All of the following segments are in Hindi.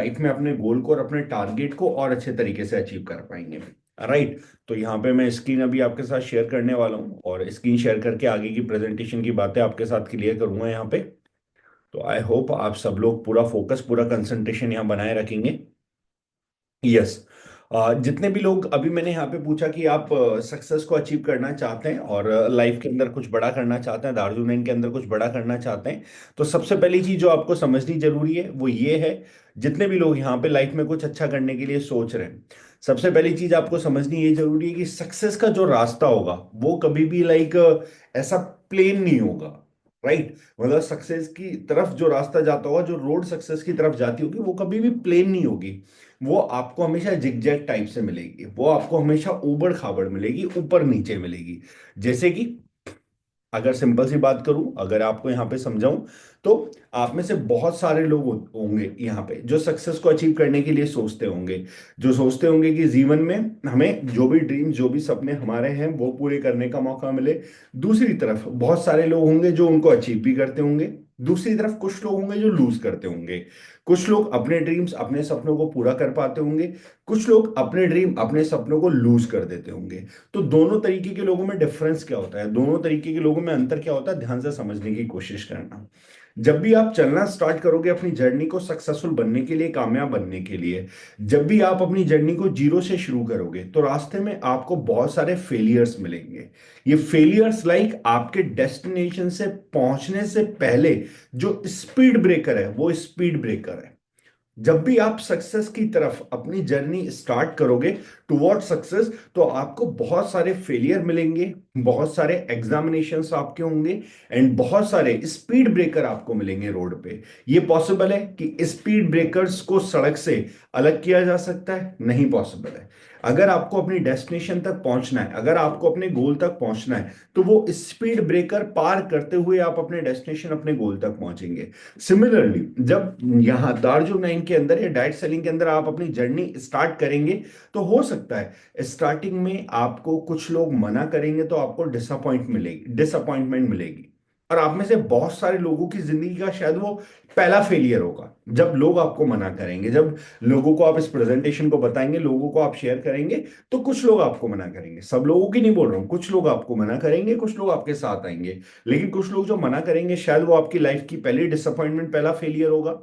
लाइफ में अपने गोल को और अपने टारगेट को और अच्छे तरीके से अचीव कर पाएंगे। राइट। तो यहाँ पे मैं स्क्रीन अभी आपके साथ शेयर करने वाला हूँ और स्क्रीन शेयर करके आगे की प्रेजेंटेशन की बातें आपके साथ क्लियर करूंगा यहाँ पे। तो आई होप आप सब लोग पूरा फोकस पूरा कंसंट्रेशन यहाँ बनाए रखेंगे। यस। जितने भी लोग अभी मैंने यहाँ पे पूछा कि आप सक्सेस को अचीव करना चाहते हैं और लाइफ के अंदर कुछ बड़ा करना चाहते हैं, दार्जिलिंग के अंदर कुछ बड़ा करना चाहते हैं, तो सबसे पहली चीज जो आपको समझनी जरूरी है वो ये है। जितने भी लोग यहाँ पे लाइफ में कुछ अच्छा करने के लिए सोच रहे हैं, सबसे पहली चीज आपको समझनी ये जरूरी है कि सक्सेस का जो रास्ता होगा वो कभी भी लाइक ऐसा प्लेन नहीं होगा। राइट। मतलब सक्सेस की तरफ जो रास्ता जाता होगा, जो रोड सक्सेस की तरफ जाती होगी, वो कभी भी प्लेन नहीं होगी। वो आपको हमेशा जिगजैग टाइप से मिलेगी, वो आपको हमेशा ऊबड़ खाबड़ मिलेगी, ऊपर नीचे मिलेगी। जैसे कि अगर सिंपल सी बात करूं, अगर आपको यहाँ पे समझाऊं, तो आप में से बहुत सारे लोग होंगे यहाँ पे जो सक्सेस को अचीव करने के लिए सोचते होंगे, जो सोचते होंगे कि जीवन में हमें जो भी ड्रीम जो भी सपने हमारे हैं वो पूरे करने का मौका मिले। दूसरी तरफ बहुत सारे लोग होंगे जो उनको अचीव भी करते होंगे। दूसरी तरफ कुछ लोग होंगे जो लूज करते होंगे। कुछ लोग अपने ड्रीम्स अपने सपनों को पूरा कर पाते होंगे, कुछ लोग अपने ड्रीम अपने सपनों को लूज कर देते होंगे। तो दोनों तरीके के लोगों में डिफरेंस क्या होता है, दोनों तरीके के लोगों में अंतर क्या होता है, ध्यान से समझने की कोशिश करना। जब भी आप चलना स्टार्ट करोगे अपनी जर्नी को सक्सेसफुल बनने के लिए, कामयाब बनने के लिए, जब भी आप अपनी जर्नी को जीरो से शुरू करोगे तो रास्ते में आपको बहुत सारे फेलियर्स मिलेंगे। ये फेलियर्स लाइक आपके डेस्टिनेशन से पहुंचने से पहले जो स्पीड ब्रेकर है वो स्पीड ब्रेकर है। जब भी आप सक्सेस की तरफ अपनी जर्नी स्टार्ट करोगे टुवर्ड सक्सेस, तो आपको बहुत सारे फेलियर मिलेंगे, बहुत सारे एग्जामिनेशंस आपके होंगे, एंड बहुत सारे स्पीड ब्रेकर आपको मिलेंगे रोड पे। ये पॉसिबल है कि स्पीड ब्रेकर्स को सड़क से अलग किया जा सकता है? नहीं पॉसिबल है। अगर आपको अपनी डेस्टिनेशन तक पहुंचना है, अगर आपको अपने गोल तक पहुंचना है, तो वो स्पीड ब्रेकर पार करते हुए आप अपने डेस्टिनेशन अपने गोल तक पहुंचेंगे। सिमिलरली, जब यहाँ दार्जिलिंग नाइन के अंदर या डाइट सेलिंग के अंदर आप अपनी जर्नी स्टार्ट करेंगे, तो हो सकता है स्टार्टिंग में आपको कुछ लोग मना करेंगे तो आपको डिसअपॉइंटमेंट मिलेगी। और आप में से बहुत सारे लोगों की जिंदगी का शायद वो पहला फेलियर होगा, जब लोग आपको मना करेंगे, जब लोगों को आप इस प्रेजेंटेशन को बताएंगे, लोगों को आप शेयर करेंगे, तो कुछ लोग आपको मना करेंगे। सब लोगों की नहीं बोल रहा हूं, कुछ लोग आपको मना करेंगे, कुछ लोग आपके साथ आएंगे। लेकिन कुछ लोग जो मना करेंगे, शायद वो आपकी लाइफ की पहली डिसअपॉइंटमेंट, पहला फेलियर होगा।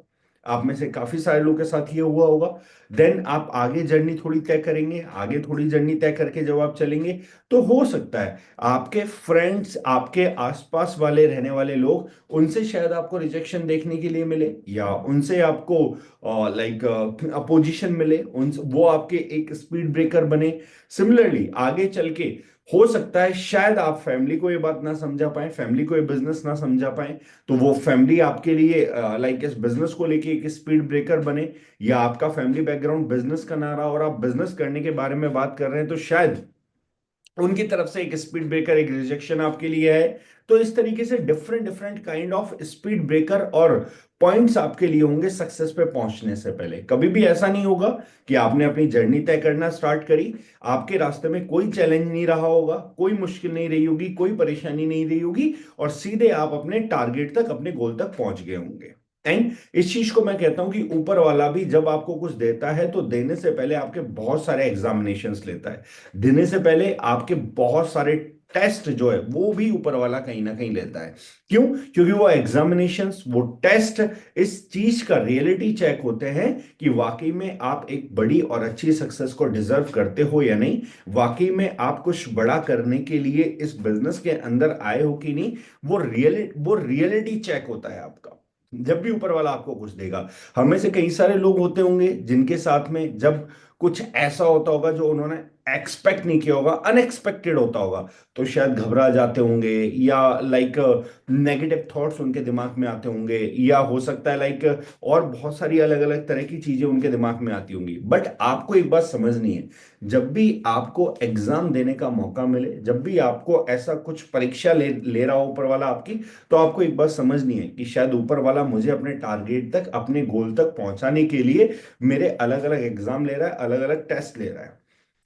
आप में से काफी सारे लोगों के साथ ये हुआ होगा। देन आप आगे जर्नी थोड़ी तय करेंगे, आगे थोड़ी जर्नी तय करके जब आप चलेंगे, तो हो सकता है आपके फ्रेंड्स, आपके आसपास वाले रहने वाले लोग, उनसे शायद आपको रिजेक्शन देखने के लिए मिले, या उनसे आपको लाइक अपोजिशन मिले, उन वो आपके एक स्पीड ब्रेकर बने। सिमिलरली आगे चल के हो सकता है शायद आप फैमिली को ये बात ना समझा पाए, फैमिली को ये बिजनेस ना समझा पाए, तो वो फैमिली आपके लिए लाइक इस बिजनेस को लेके एक स्पीड ब्रेकर बने। या आपका फैमिली बैकग्राउंड बिजनेस का ना रहा और आप बिजनेस करने के बारे में बात कर रहे हैं, तो शायद उनकी तरफ से एक स्पीड ब्रेकर, एक रिजेक्शन आपके लिए है। तो इस तरीके से different different kind of speed breaker और पॉइंट्स आपके लिए होंगे सक्सेस पे पहुंचने से पहले। कभी भी ऐसा नहीं होगा कि आपने अपनी जर्नी तय करना स्टार्ट करी, आपके रास्ते में कोई चैलेंज नहीं रहा होगा, कोई मुश्किल नहीं रही होगी, कोई परेशानी नहीं रही होगी, और सीधे आप अपने टारगेट तक, अपने गोल तक पहुंच गए होंगे। एंड इस चीज को मैं कहता हूं कि ऊपर वाला भी जब आपको कुछ देता है तो देने से पहले आपके बहुत सारे एग्जामिनेशंस लेता है। देने से पहले आपके बहुत सारे टेस्ट जो है वो भी ऊपर वाला कहीं ना कहीं लेता है। क्यों? क्योंकि वो एग्जामिनेशंस, वो टेस्ट इस चीज का रियलिटी चेक होते हैं कि वाकई में आप एक बड़ी और अच्छी सक्सेस को डिजर्व करते हो या नहीं, वाकई में आप कुछ बड़ा करने के लिए इस बिजनेस के अंदर आए हो कि नहीं। वो रियलिटी चेक होता है आपका, जब भी ऊपर वाला आपको कुछ देगा। हमें से कई सारे लोग होते होंगे जिनके साथ में जब कुछ ऐसा होता होगा जो उन्होंने एक्सपेक्ट नहीं किया होगा, अनएक्सपेक्टेड होता होगा, तो शायद घबरा जाते होंगे, या लाइक नेगेटिव थॉट्स उनके दिमाग में आते होंगे, या हो सकता है लाइक और बहुत सारी अलग अलग तरह की चीजें उनके दिमाग में आती होंगी। बट आपको एक बात समझनी है, जब भी आपको एग्जाम देने का मौका मिले, जब भी आपको ऐसा कुछ परीक्षा ले ले रहा हो ऊपर वाला आपकी, तो आपको एक बात समझनी है कि शायद ऊपर वाला मुझे अपने टारगेट तक, अपने गोल तक पहुंचाने के लिए मेरे अलग अलग एग्जाम ले रहा है, अलग अलग टेस्ट ले रहा है।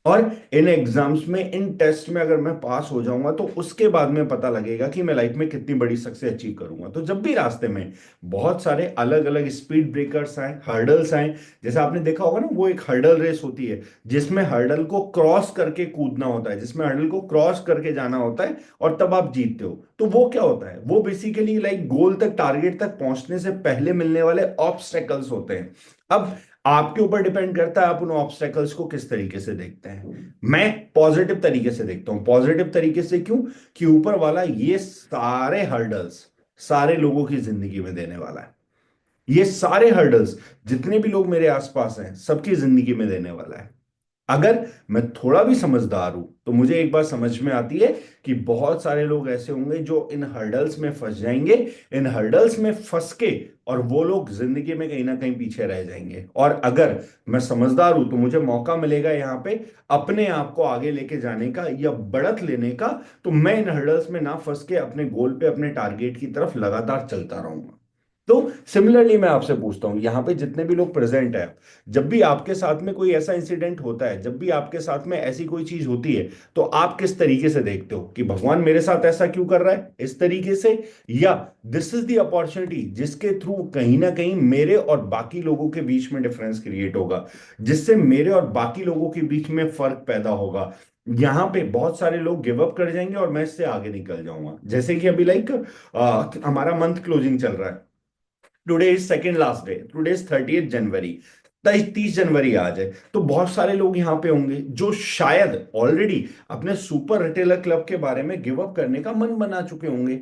और इन एग्जाम्स में, इन टेस्ट में अगर मैं पास हो जाऊंगा तो उसके बाद में पता लगेगा कि मैं लाइफ में कितनी बड़ी सक्सेस अचीव करूंगा। तो जब भी रास्ते में बहुत सारे अलग अलग स्पीड ब्रेकर्स आए, हर्डल्स आए, जैसे आपने देखा होगा ना, वो एक हर्डल रेस होती है जिसमें हर्डल को क्रॉस करके कूदना होता है, जिसमें हर्डल को क्रॉस करके जाना होता है और तब आप जीतते हो। तो वो क्या होता है, वो बेसिकली लाइक गोल तक, टारगेट तक पहुंचने से पहले मिलने वाले ऑब्स्टेकल्स होते हैं। अब आपके ऊपर डिपेंड करता है आप उन ऑब्स्टेकल्स को किस तरीके से देखते हैं। मैं पॉजिटिव तरीके से देखता हूं। पॉजिटिव तरीके से क्यों? कि ऊपर वाला ये सारे हर्डल्स सारे लोगों की जिंदगी में देने वाला है। ये सारे हर्डल्स जितने भी लोग मेरे आसपास हैं सबकी जिंदगी में देने वाला है। अगर मैं थोड़ा भी समझदार हूं तो मुझे एक बात समझ में आती है कि बहुत सारे लोग ऐसे होंगे जो इन हर्डल्स में फंस जाएंगे, इन हर्डल्स में फंस के, और वो लोग जिंदगी में कहीं ना कहीं पीछे रह जाएंगे। और अगर मैं समझदार हूं तो मुझे मौका मिलेगा यहां पे अपने आप को आगे लेके जाने का या बढ़त लेने का। तो मैं इन हर्डल्स में ना फंस के अपने गोल पे, अपने टारगेट की तरफ लगातार चलता रहूंगा। तो सिमिलरली मैं आपसे पूछता हूं, यहां पे जितने भी लोग प्रेजेंट है, जब भी आपके साथ में कोई ऐसा इंसिडेंट होता है, जब भी आपके साथ में ऐसी कोई चीज होती है, तो आप किस तरीके से देखते हो कि भगवान मेरे साथ ऐसा क्यों कर रहा है, इस तरीके से, या दिस इज द अपॉर्चुनिटी जिसके थ्रू कहीं ना कहीं मेरे और बाकी लोगों के बीच में डिफरेंस क्रिएट होगा, जिससे मेरे और बाकी लोगों के बीच में फर्क पैदा होगा। यहां पे बहुत सारे लोग गिव अप कर जाएंगे और मैं इससे आगे निकल जाऊंगा। जैसे कि अभी लाइक हमारा मंथ क्लोजिंग चल रहा है। Today is second last day, today is 30 जनवरी, 30 जनवरी आज है। तो बहुत सारे लोग यहाँ पे होंगे जो शायद ऑलरेडी अपने सुपर रिटेलर क्लब के बारे में गिव अप करने का मन बना चुके होंगे।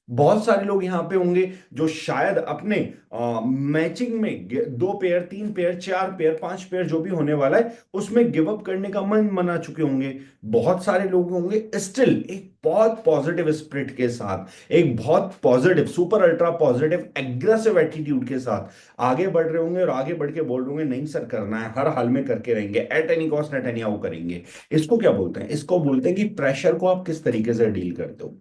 बहुत सारे लोग यहाँ पे होंगे जो शायद अपने मैचिंग में 2 पेयर, 3 पेयर, 4 पेयर, 5 पेयर जो भी होने वाला है उसमें गिव अप करने का मन बना चुके होंगे। बहुत सारे लोग होंगे स्टिल एक बहुत पॉजिटिव स्पिरिट के साथ, एक बहुत positive, super ultra positive aggressive attitude के साथ आगे बढ़ रहे होंगे और आगे बढ़ के बोल रहे होंगे नहीं सर, करना है, हर हाल में करके रहेंगे, at any cost, at any how करेंगे। इसको क्या बोलते हैं? इसको बोलते हैं कि प्रेशर को आप किस तरीके से डील करते हो।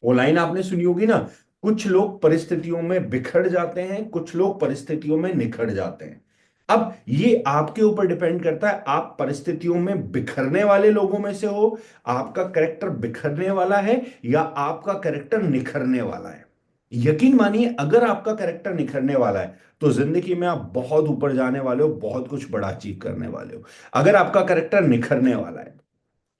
वो लाइन आपने सुनी होगी ना, कुछ लोग परिस्थितियों में बिखर जाते हैं, कुछ लोग परिस्थितियों में निखर जाते हैं। अब ये आपके ऊपर डिपेंड करता है, आप परिस्थितियों में बिखरने वाले लोगों में से हो, आपका करेक्टर बिखरने वाला है, या आपका करेक्टर निखरने वाला है। यकीन मानिए, अगर आपका करेक्टर निखरने वाला है तो जिंदगी में आप बहुत ऊपर जाने वाले हो, बहुत कुछ बड़ा अचीव करने वाले हो। अगर आपका करेक्टर निखरने वाला है,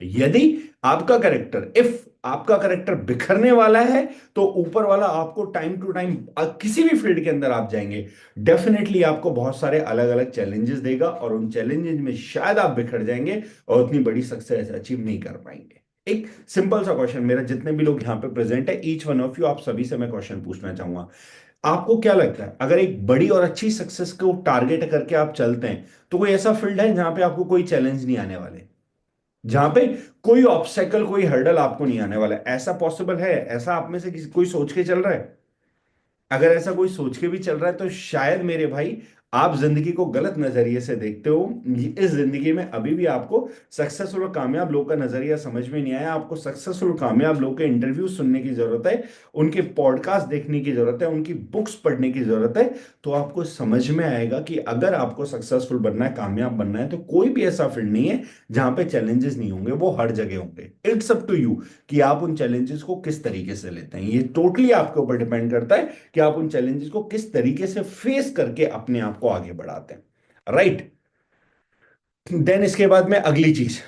यदि आपका करेक्टर, इफ आपका करेक्टर बिखरने वाला है, तो ऊपर वाला आपको टाइम टू टाइम किसी भी फील्ड के अंदर आप जाएंगे, डेफिनेटली आपको बहुत सारे अलग अलग चैलेंजेस देगा और उन चैलेंजेस में शायद आप बिखर जाएंगे और उतनी बड़ी सक्सेस अचीव नहीं कर पाएंगे। एक सिंपल सा क्वेश्चन, मेरा जितने भी लोग यहां पे प्रेजेंट है, ईच वन ऑफ यू, आप सभी से मैं क्वेश्चन पूछना चाहूंगा। आपको क्या लगता है, अगर एक बड़ी और अच्छी सक्सेस को टारगेट करके आप चलते हैं, तो कोई ऐसा फील्ड है जहां पे आपको कोई चैलेंज नहीं आने वाले, जहां पे कोई ऑब्स्टेकल, कोई हर्डल आपको नहीं आने वाला है? ऐसा पॉसिबल है? ऐसा आप में से किसी कोई सोच के चल रहा है? अगर ऐसा कोई सोच के भी चल रहा है तो शायद मेरे भाई आप जिंदगी को गलत नजरिए से देखते हो। इस जिंदगी में अभी भी आपको सक्सेसफुल और कामयाब लोग का नजरिया समझ में नहीं आया। आपको सक्सेसफुल कामयाब लोग के इंटरव्यू सुनने की जरूरत है, उनके पॉडकास्ट देखने की जरूरत है, उनकी बुक्स पढ़ने की जरूरत है। तो आपको समझ में आएगा कि अगर आपको सक्सेसफुल बनना है, कामयाब बनना है, तो कोई भी ऐसा फील्ड नहीं है जहां पे चैलेंजेस नहीं होंगे, वो हर जगह होंगे। इट्स अप टू यू कि आप उन चैलेंजेस को किस तरीके से लेते हैं। ये टोटली आपके ऊपर डिपेंड करता है कि आप उन चैलेंजेस को किस तरीके से फेस करके अपने आप को आगे बढ़ाते हैं। राइट। देन इसके बाद में अगली चीज,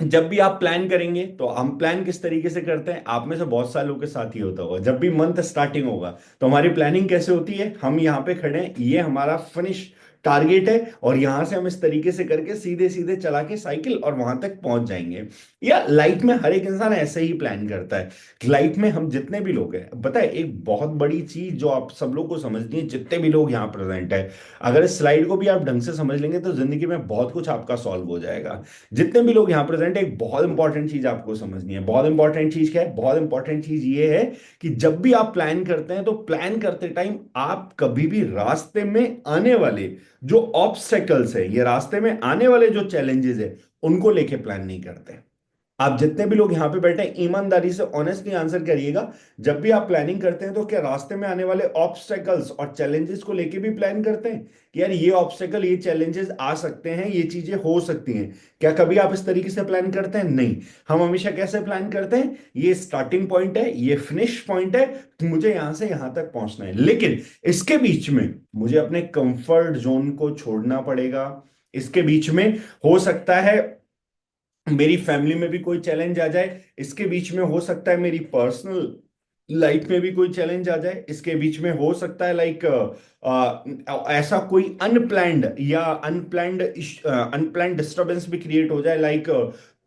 जब भी आप प्लान करेंगे तो हम प्लान किस तरीके से करते हैं, आप में से बहुत सारे लोगों के साथ ही होता होगा। जब भी मंथ स्टार्टिंग होगा तो हमारी प्लानिंग कैसे होती है, हम यहाँ पे खड़े हैं, ये हमारा फिनिश टारगेट है, और यहां से हम इस तरीके से करके सीधे सीधे चला के साइकिल और वहां तक पहुंच जाएंगे। या लाइफ में हर एक इंसान ऐसे ही प्लान करता है। लाइफ में हम जितने भी लोग हैं, पता है एक बहुत बड़ी चीज जो आप सब लोग को समझनी है, जितने भी लोग यहाँ प्रेजेंट है, अगर इस स्लाइड को भी आप ढंग से समझ लेंगे तो जिंदगी में बहुत कुछ आपका सॉल्व हो जाएगा। जितने भी लोग यहाँ प्रेजेंट है, एक बहुत इंपॉर्टेंट चीज आपको समझनी है। बहुत इंपॉर्टेंट चीज क्या है? बहुत इंपॉर्टेंट चीज ये है कि जब भी आप प्लान करते हैं तो प्लान करते टाइम आप कभी भी रास्ते में आने वाले जो ऑब्स्टेकल्स है, ये रास्ते में आने वाले जो चैलेंजेस है, उनको लेके प्लान नहीं करते। आप जितने भी लोग यहाँ पे बैठे हैं ईमानदारी से ऑनेस्टली आंसर करिएगा। जब भी आप प्लानिंग करते हैं तो क्या रास्ते में आने वाले ऑब्स्टेकल्स और चैलेंजेस को लेके भी प्लान करते हैं कि यार ये ऑब्स्टेकल ये चैलेंजेस आ सकते हैं, ये चीजें हो सकती हैं? क्या कभी आप इस तरीके से प्लान करते हैं? नहीं। हम हमेशा कैसे प्लान करते हैं, ये स्टार्टिंग पॉइंट है, ये फिनिश पॉइंट है, तो मुझे यहां से यहां तक पहुंचना है, लेकिन इसके बीच में मुझे अपने कंफर्ट जोन को छोड़ना पड़ेगा। इसके बीच में हो सकता है मेरी फैमिली में भी कोई चैलेंज आ जाए, इसके बीच में हो सकता है मेरी पर्सनल लाइफ में भी कोई चैलेंज आ जाए, इसके बीच में हो सकता है लाइक ऐसा कोई अनप्लैंड या अनप्लैंड डिस्टरबेंस भी क्रिएट हो जाए, लाइक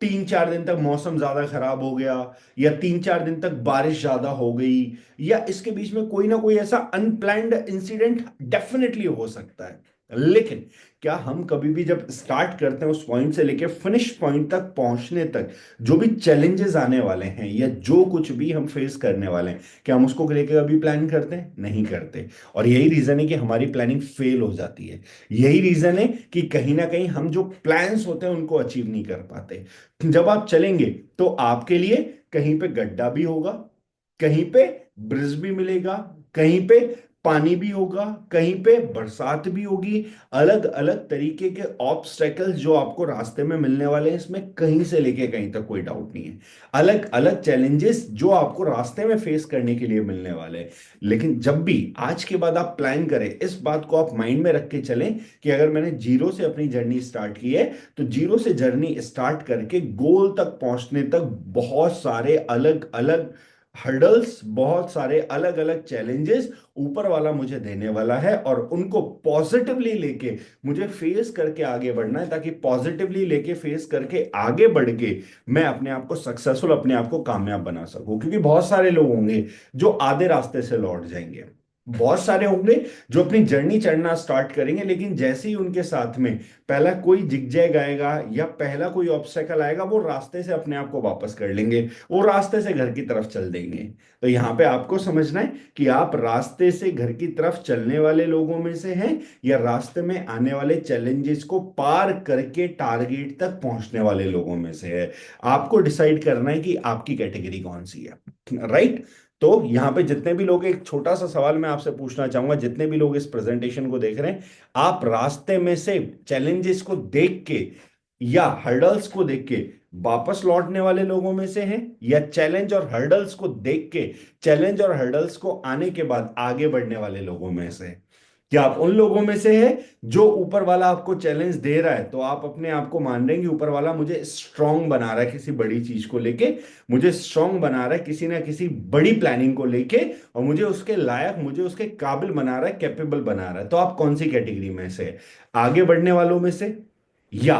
3-4 दिन तक मौसम ज्यादा खराब हो गया, या 3-4 दिन तक बारिश ज्यादा हो गई, या इसके बीच में कोई ना कोई ऐसा अनप्लैंड इंसिडेंट डेफिनेटली हो सकता है। लेकिन क्या हम कभी भी जब स्टार्ट करते हैं उस पॉइंट से लेके फिनिश पॉइंट तक पहुंचने तक जो भी चैलेंजेस आने वाले हैं या जो कुछ भी हम फेस करने वाले हैं, क्या हम उसको लेके कभी प्लान करते हैं? नहीं करते। और यही रीजन है कि हमारी प्लानिंग फेल हो जाती है। यही रीजन है कि कहीं ना कहीं हम जो प्लान्स होते हैं उनको अचीव नहीं कर पाते। जब आप चलेंगे तो आपके लिए कहीं पे गड्ढा भी होगा, कहीं पे ब्रिज भी मिलेगा, कहीं पे पानी भी होगा, कहीं पे बरसात भी होगी। अलग अलग तरीके के ऑब्स्टेकल्स जो आपको रास्ते में मिलने वाले हैं, इसमें कहीं से लेके कहीं तक कोई डाउट नहीं है। अलग अलग चैलेंजेस जो आपको रास्ते में फेस करने के लिए मिलने वाले हैं। लेकिन जब भी आज के बाद आप प्लान करें, इस बात को आप माइंड में रख के चलें कि अगर मैंने जीरो से अपनी जर्नी स्टार्ट की है, तो जीरो से जर्नी स्टार्ट करके गोल तक पहुंचने तक बहुत सारे अलग अलग हर्डल्स, बहुत सारे अलग अलग चैलेंजेस ऊपर वाला मुझे देने वाला है, और उनको पॉजिटिवली लेके मुझे फेस करके आगे बढ़ना है, ताकि पॉजिटिवली लेके फेस करके आगे बढ़ के मैं अपने आप को सक्सेसफुल, अपने आप को कामयाब बना सकूं। क्योंकि बहुत सारे लोग होंगे जो आधे रास्ते से लौट जाएंगे, बहुत सारे होंगे जो अपनी जर्नी चढ़ना स्टार्ट करेंगे, लेकिन जैसे ही उनके साथ में पहला कोई जिगजैग आएगा या पहला कोई ऑब्स्टेकल आएगा, वो रास्ते से अपने आप को वापस कर लेंगे, वो रास्ते से घर की तरफ चल देंगे। तो यहां पे आपको समझना है कि आप रास्ते से घर की तरफ चलने वाले लोगों में से हैं, या रास्ते में आने वाले चैलेंजेस को पार करके टारगेट तक पहुंचने वाले लोगों में से है। आपको डिसाइड करना है कि आपकी कैटेगरी कौन सी है, राइट? तो यहां पे जितने भी लोग, एक छोटा सा सवाल मैं आपसे पूछना चाहूंगा, जितने भी लोग इस प्रेजेंटेशन को देख रहे हैं, आप रास्ते में से चैलेंजेस को देख के या हर्डल्स को देख के वापस लौटने वाले लोगों में से हैं, या चैलेंज और हर्डल्स को देख के, चैलेंज और हर्डल्स को आने के बाद आगे बढ़ने वाले लोगों में से हैं? क्या आप उन लोगों में से हैं जो ऊपर वाला आपको चैलेंज दे रहा है तो आप अपने आप को मान रहे हैं कि ऊपर वाला मुझे स्ट्रांग बना रहा है किसी बड़ी चीज को लेके, मुझे स्ट्रांग बना रहा है किसी ना किसी बड़ी प्लानिंग को लेके, और मुझे उसके लायक, मुझे उसके काबिल बना रहा है, कैपेबल बना रहा है? तो आप कौन सी कैटेगरी में से हैं? आगे बढ़ने वालों में से, या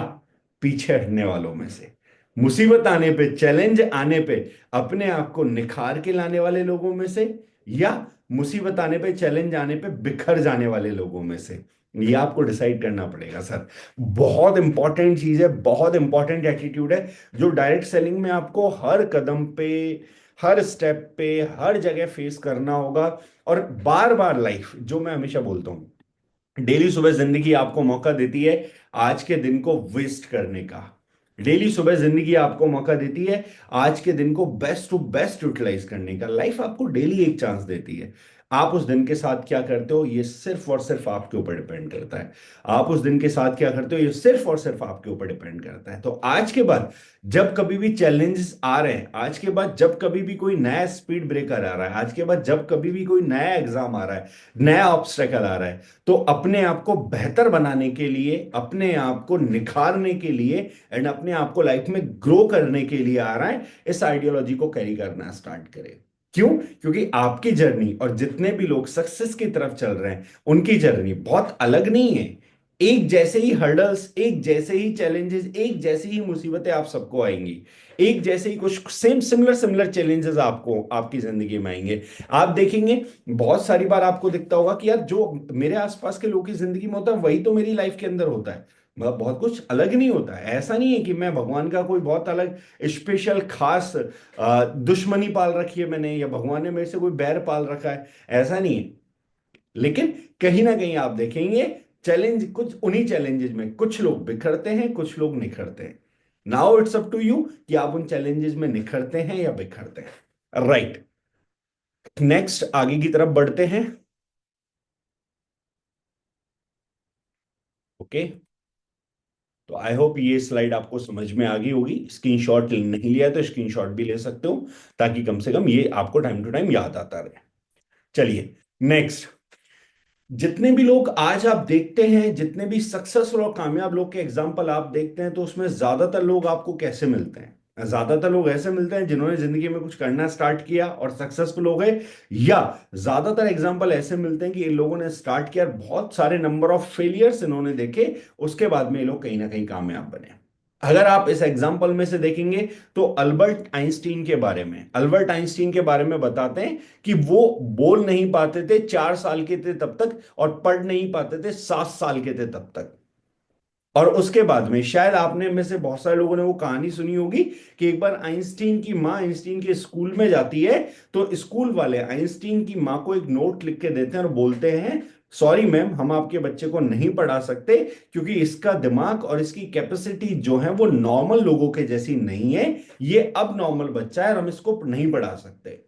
पीछे हटने वालों में से? मुसीबत आने पे, चैलेंज आने पे अपने आप को निखार के लाने वाले लोगों में से, या मुसीबत आने पे, चैलेंज आने पे बिखर जाने वाले लोगों में से? ये आपको डिसाइड करना पड़ेगा सर। बहुत इंपॉर्टेंट चीज है, बहुत इंपॉर्टेंट एटीट्यूड है, जो डायरेक्ट सेलिंग में आपको हर कदम पे, हर स्टेप पे, हर जगह फेस करना होगा। और बार बार लाइफ, जो मैं हमेशा बोलता हूं, डेली सुबह जिंदगी आपको मौका देती है आज के दिन को वेस्ट करने का। डेली सुबह जिंदगी आपको मौका देती है आज के दिन को बेस्ट टू बेस्ट यूटिलाइज करने का। लाइफ आपको डेली एक चांस देती है। आप उस दिन के साथ क्या करते हो, ये सिर्फ और सिर्फ आपके ऊपर डिपेंड करता है। आप उस दिन के साथ क्या करते हो, ये सिर्फ और सिर्फ आपके ऊपर डिपेंड करता है। तो आज के बाद जब कभी भी चैलेंजेस आ रहे हैं, आज के बाद जब कभी भी कोई नया स्पीड ब्रेकर आ रहा है, आज के बाद जब कभी भी कोई नया एग्जाम आ रहा है, नया ऑब्स्टेकल आ रहा है, तो अपने आप को बेहतर बनाने के लिए, अपने आप को निखारने के लिए, एंड अपने आप को लाइफ में ग्रो करने के लिए आ रहा है, इस आइडियोलॉजी को कैरी करना स्टार्ट करें। क्यों? क्योंकि आपकी जर्नी और जितने भी लोग सक्सेस की तरफ चल रहे हैं, उनकी जर्नी बहुत अलग नहीं है। एक जैसे ही हर्डल्स, एक जैसे ही चैलेंजेस, एक जैसी ही मुसीबतें आप सबको आएंगी, एक जैसे ही कुछ सेम सिमिलर सिमिलर चैलेंजेस आपको आपकी जिंदगी में आएंगे। आप देखेंगे बहुत सारी बार आपको दिखता होगा कि यार जो मेरे आसपास के लोगों की जिंदगी में होता है वही तो मेरी लाइफ के अंदर होता है। मतलब बहुत कुछ अलग नहीं होता है। ऐसा नहीं है कि मैं भगवान का कोई बहुत अलग स्पेशल खास दुश्मनी पाल रखी है मैंने, या भगवान ने मेरे से कोई बैर पाल रखा है, ऐसा नहीं है। लेकिन कहीं ना कहीं आप देखेंगे चैलेंज, कुछ उन्हीं चैलेंजेस में कुछ लोग बिखरते हैं, कुछ लोग निखरते हैं। Now it's up to you कि आप उन चैलेंजेस में निखरते हैं या बिखरते हैं। राइट, नेक्स्ट आगे की तरफ बढ़ते हैं। ओके, तो आई होप ये स्लाइड आपको समझ में आ गई होगी। स्क्रीनशॉट नहीं लिया तो स्क्रीनशॉट भी ले सकते हो, ताकि कम से कम ये आपको टाइम टू टाइम याद आता रहे। चलिए नेक्स्ट। जितने भी लोग आज आप देखते हैं, जितने भी सक्सेसफुल और कामयाब लोग के एग्जाम्पल आप देखते हैं, तो उसमें ज्यादातर लोग आपको कैसे मिलते हैं? ज्यादातर लोग ऐसे मिलते हैं जिन्होंने जिंदगी में कुछ करना स्टार्ट किया और सक्सेसफुल हो गए, या ज्यादातर एग्जाम्पल ऐसे मिलते हैं कि इन लोगों ने स्टार्ट किया और बहुत सारे नंबर ऑफ फेलियर्स इन्होंने देखे, उसके बाद में ये लोग कहीं ना कहीं कामयाब बने। अगर आप इस एग्जाम्पल में से देखेंगे तो अल्बर्ट आइंस्टीन के बारे में बताते हैं कि वो बोल नहीं पाते थे 4 साल के थे तब तक, और पढ़ नहीं पाते थे 7 साल के थे तब तक। और उसके बाद में शायद आपने में से बहुत सारे लोगों ने वो कहानी सुनी होगी कि एक बार आइंस्टीन की माँ आइंस्टीन के स्कूल में जाती है, तो स्कूल वाले आइंस्टीन की माँ को एक नोट लिख के देते हैं और बोलते हैं, सॉरी मैम, हम आपके बच्चे को नहीं पढ़ा सकते, क्योंकि इसका दिमाग और इसकी कैपेसिटी जो है वो नॉर्मल लोगों के जैसी नहीं है, ये अब नॉर्मल बच्चा है और हम इसको नहीं पढ़ा सकते।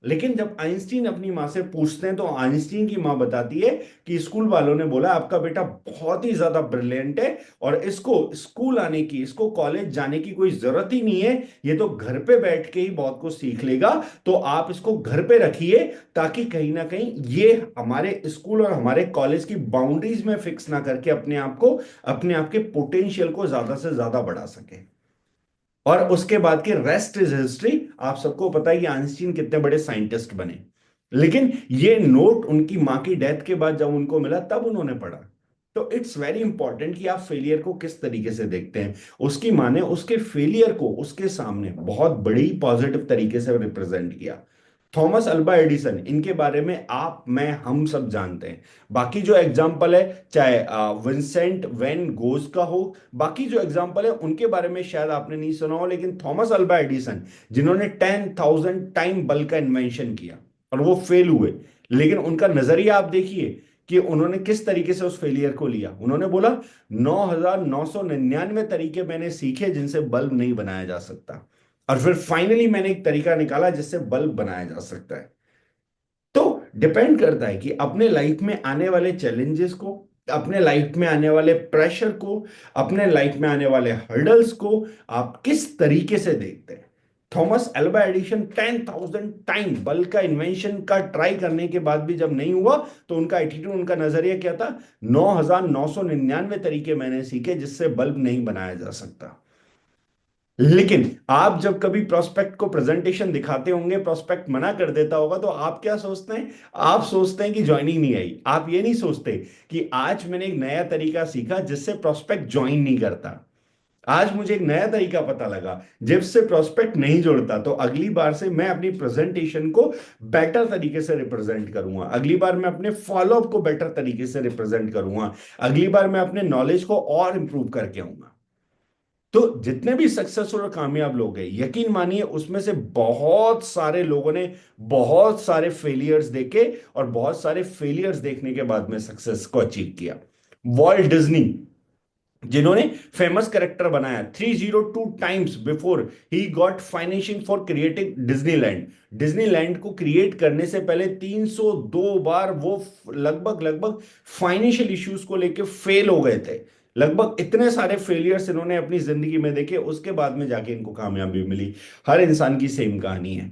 लेकिन जब आइंस्टीन अपनी माँ से पूछते हैं तो आइंस्टीन की माँ बताती है कि स्कूल वालों ने बोला आपका बेटा बहुत ही ज्यादा ब्रिलियंट है, और इसको स्कूल आने की, इसको कॉलेज जाने की कोई जरूरत ही नहीं है, ये तो घर पे बैठ के ही बहुत कुछ सीख लेगा, तो आप इसको घर पे रखिए, ताकि कहीं ना कहीं ये हमारे स्कूल और हमारे कॉलेज की बाउंड्रीज में फिक्स ना करके अपने आप को, अपने आप के पोटेंशियल को ज्यादा से ज्यादा बढ़ा सके। और उसके बाद की रेस्ट इज हिस्ट्री। आप सबको पता है कि आइंस्टीन कितने बड़े साइंटिस्ट बने, लेकिन ये नोट उनकी मां की डेथ के बाद जब उनको मिला तब उन्होंने पढ़ा। तो इट्स वेरी इंपॉर्टेंट कि आप फेलियर को किस तरीके से देखते हैं। उसकी मां ने उसके फेलियर को उसके सामने बहुत बड़ी पॉजिटिव तरीके से रिप्रेजेंट किया। थॉमस अल्वा एडिसन, इनके बारे में आप मैं हम सब जानते हैं। बाकी जो एग्जाम्पल है, चाहे विंसेंट वैन गोज का हो, बाकी जो एग्जाम्पल है उनके बारे में शायद आपने नहीं सुना हो, लेकिन थॉमस अल्वा एडिसन, जिन्होंने 10,000 टाइम बल्ब का इन्वेंशन किया और वो फेल हुए, लेकिन उनका नजरिया आप देखिए कि उन्होंने किस तरीके से उस फेलियर को लिया। उन्होंने बोला 9,999 तरीके मैंने सीखे जिनसे बल्ब नहीं बनाया जा सकता, और फिर फाइनली मैंने एक तरीका निकाला जिससे बल्ब बनाया जा सकता है। तो डिपेंड करता है कि अपने लाइफ में आने वाले चैलेंजेस को, अपने लाइफ में आने वाले प्रेशर को, अपने लाइफ में आने वाले हर्डल्स को आप किस तरीके से देखते हैं। Thomas Alva Edison 10,000 time bulb का इन्वेंशन का ट्राई करने के बाद भी जब नहीं हुआ, तो उनका एटीट्यूड, उनका नजरिया क्या था? 9,999 तरीके मैंने सीखे जिससे बल्ब नहीं बनाया जा सकता। लेकिन आप जब कभी प्रोस्पेक्ट को प्रेजेंटेशन दिखाते होंगे, प्रोस्पेक्ट मना कर देता होगा, तो आप क्या सोचते हैं? आप सोचते हैं कि ज्वाइनिंग नहीं आई। आप ये नहीं सोचते कि आज मैंने एक नया तरीका सीखा जिससे प्रोस्पेक्ट ज्वाइन नहीं करता, आज मुझे एक नया तरीका पता लगा जिससे प्रोस्पेक्ट नहीं जुड़ता, तो अगली बार से मैं अपनी प्रेजेंटेशन को बेटर तरीके से रिप्रेजेंट करूंगा, अगली बार मैं अपने फॉलोअप को बेटर तरीके से रिप्रेजेंट करूंगा, अगली बार मैं अपने नॉलेज को और इंप्रूव करके आऊंगा। तो जितने भी सक्सेसफुल और कामयाब लोग हैं, यकीन मानिए उसमें से बहुत सारे लोगों ने बहुत सारे फेलियर्स देखे, और बहुत सारे फेलियर्स देखने के बाद में सक्सेस को अचीव किया। वॉल्ट डिज्नी, जिन्होंने फेमस कैरेक्टर बनाया 302 times before he got financing for creating Disneyland, Disneyland को क्रिएट करने से पहले 302 बार वो लगभग लगभग फाइनेंशियल इश्यूज को लेके फेल हो गए थे। लगभग इतने सारे फेलियर्स इन्होंने अपनी जिंदगी में देखे, उसके बाद में जाके इनको कामयाबी मिली। हर इंसान की सेम कहानी है।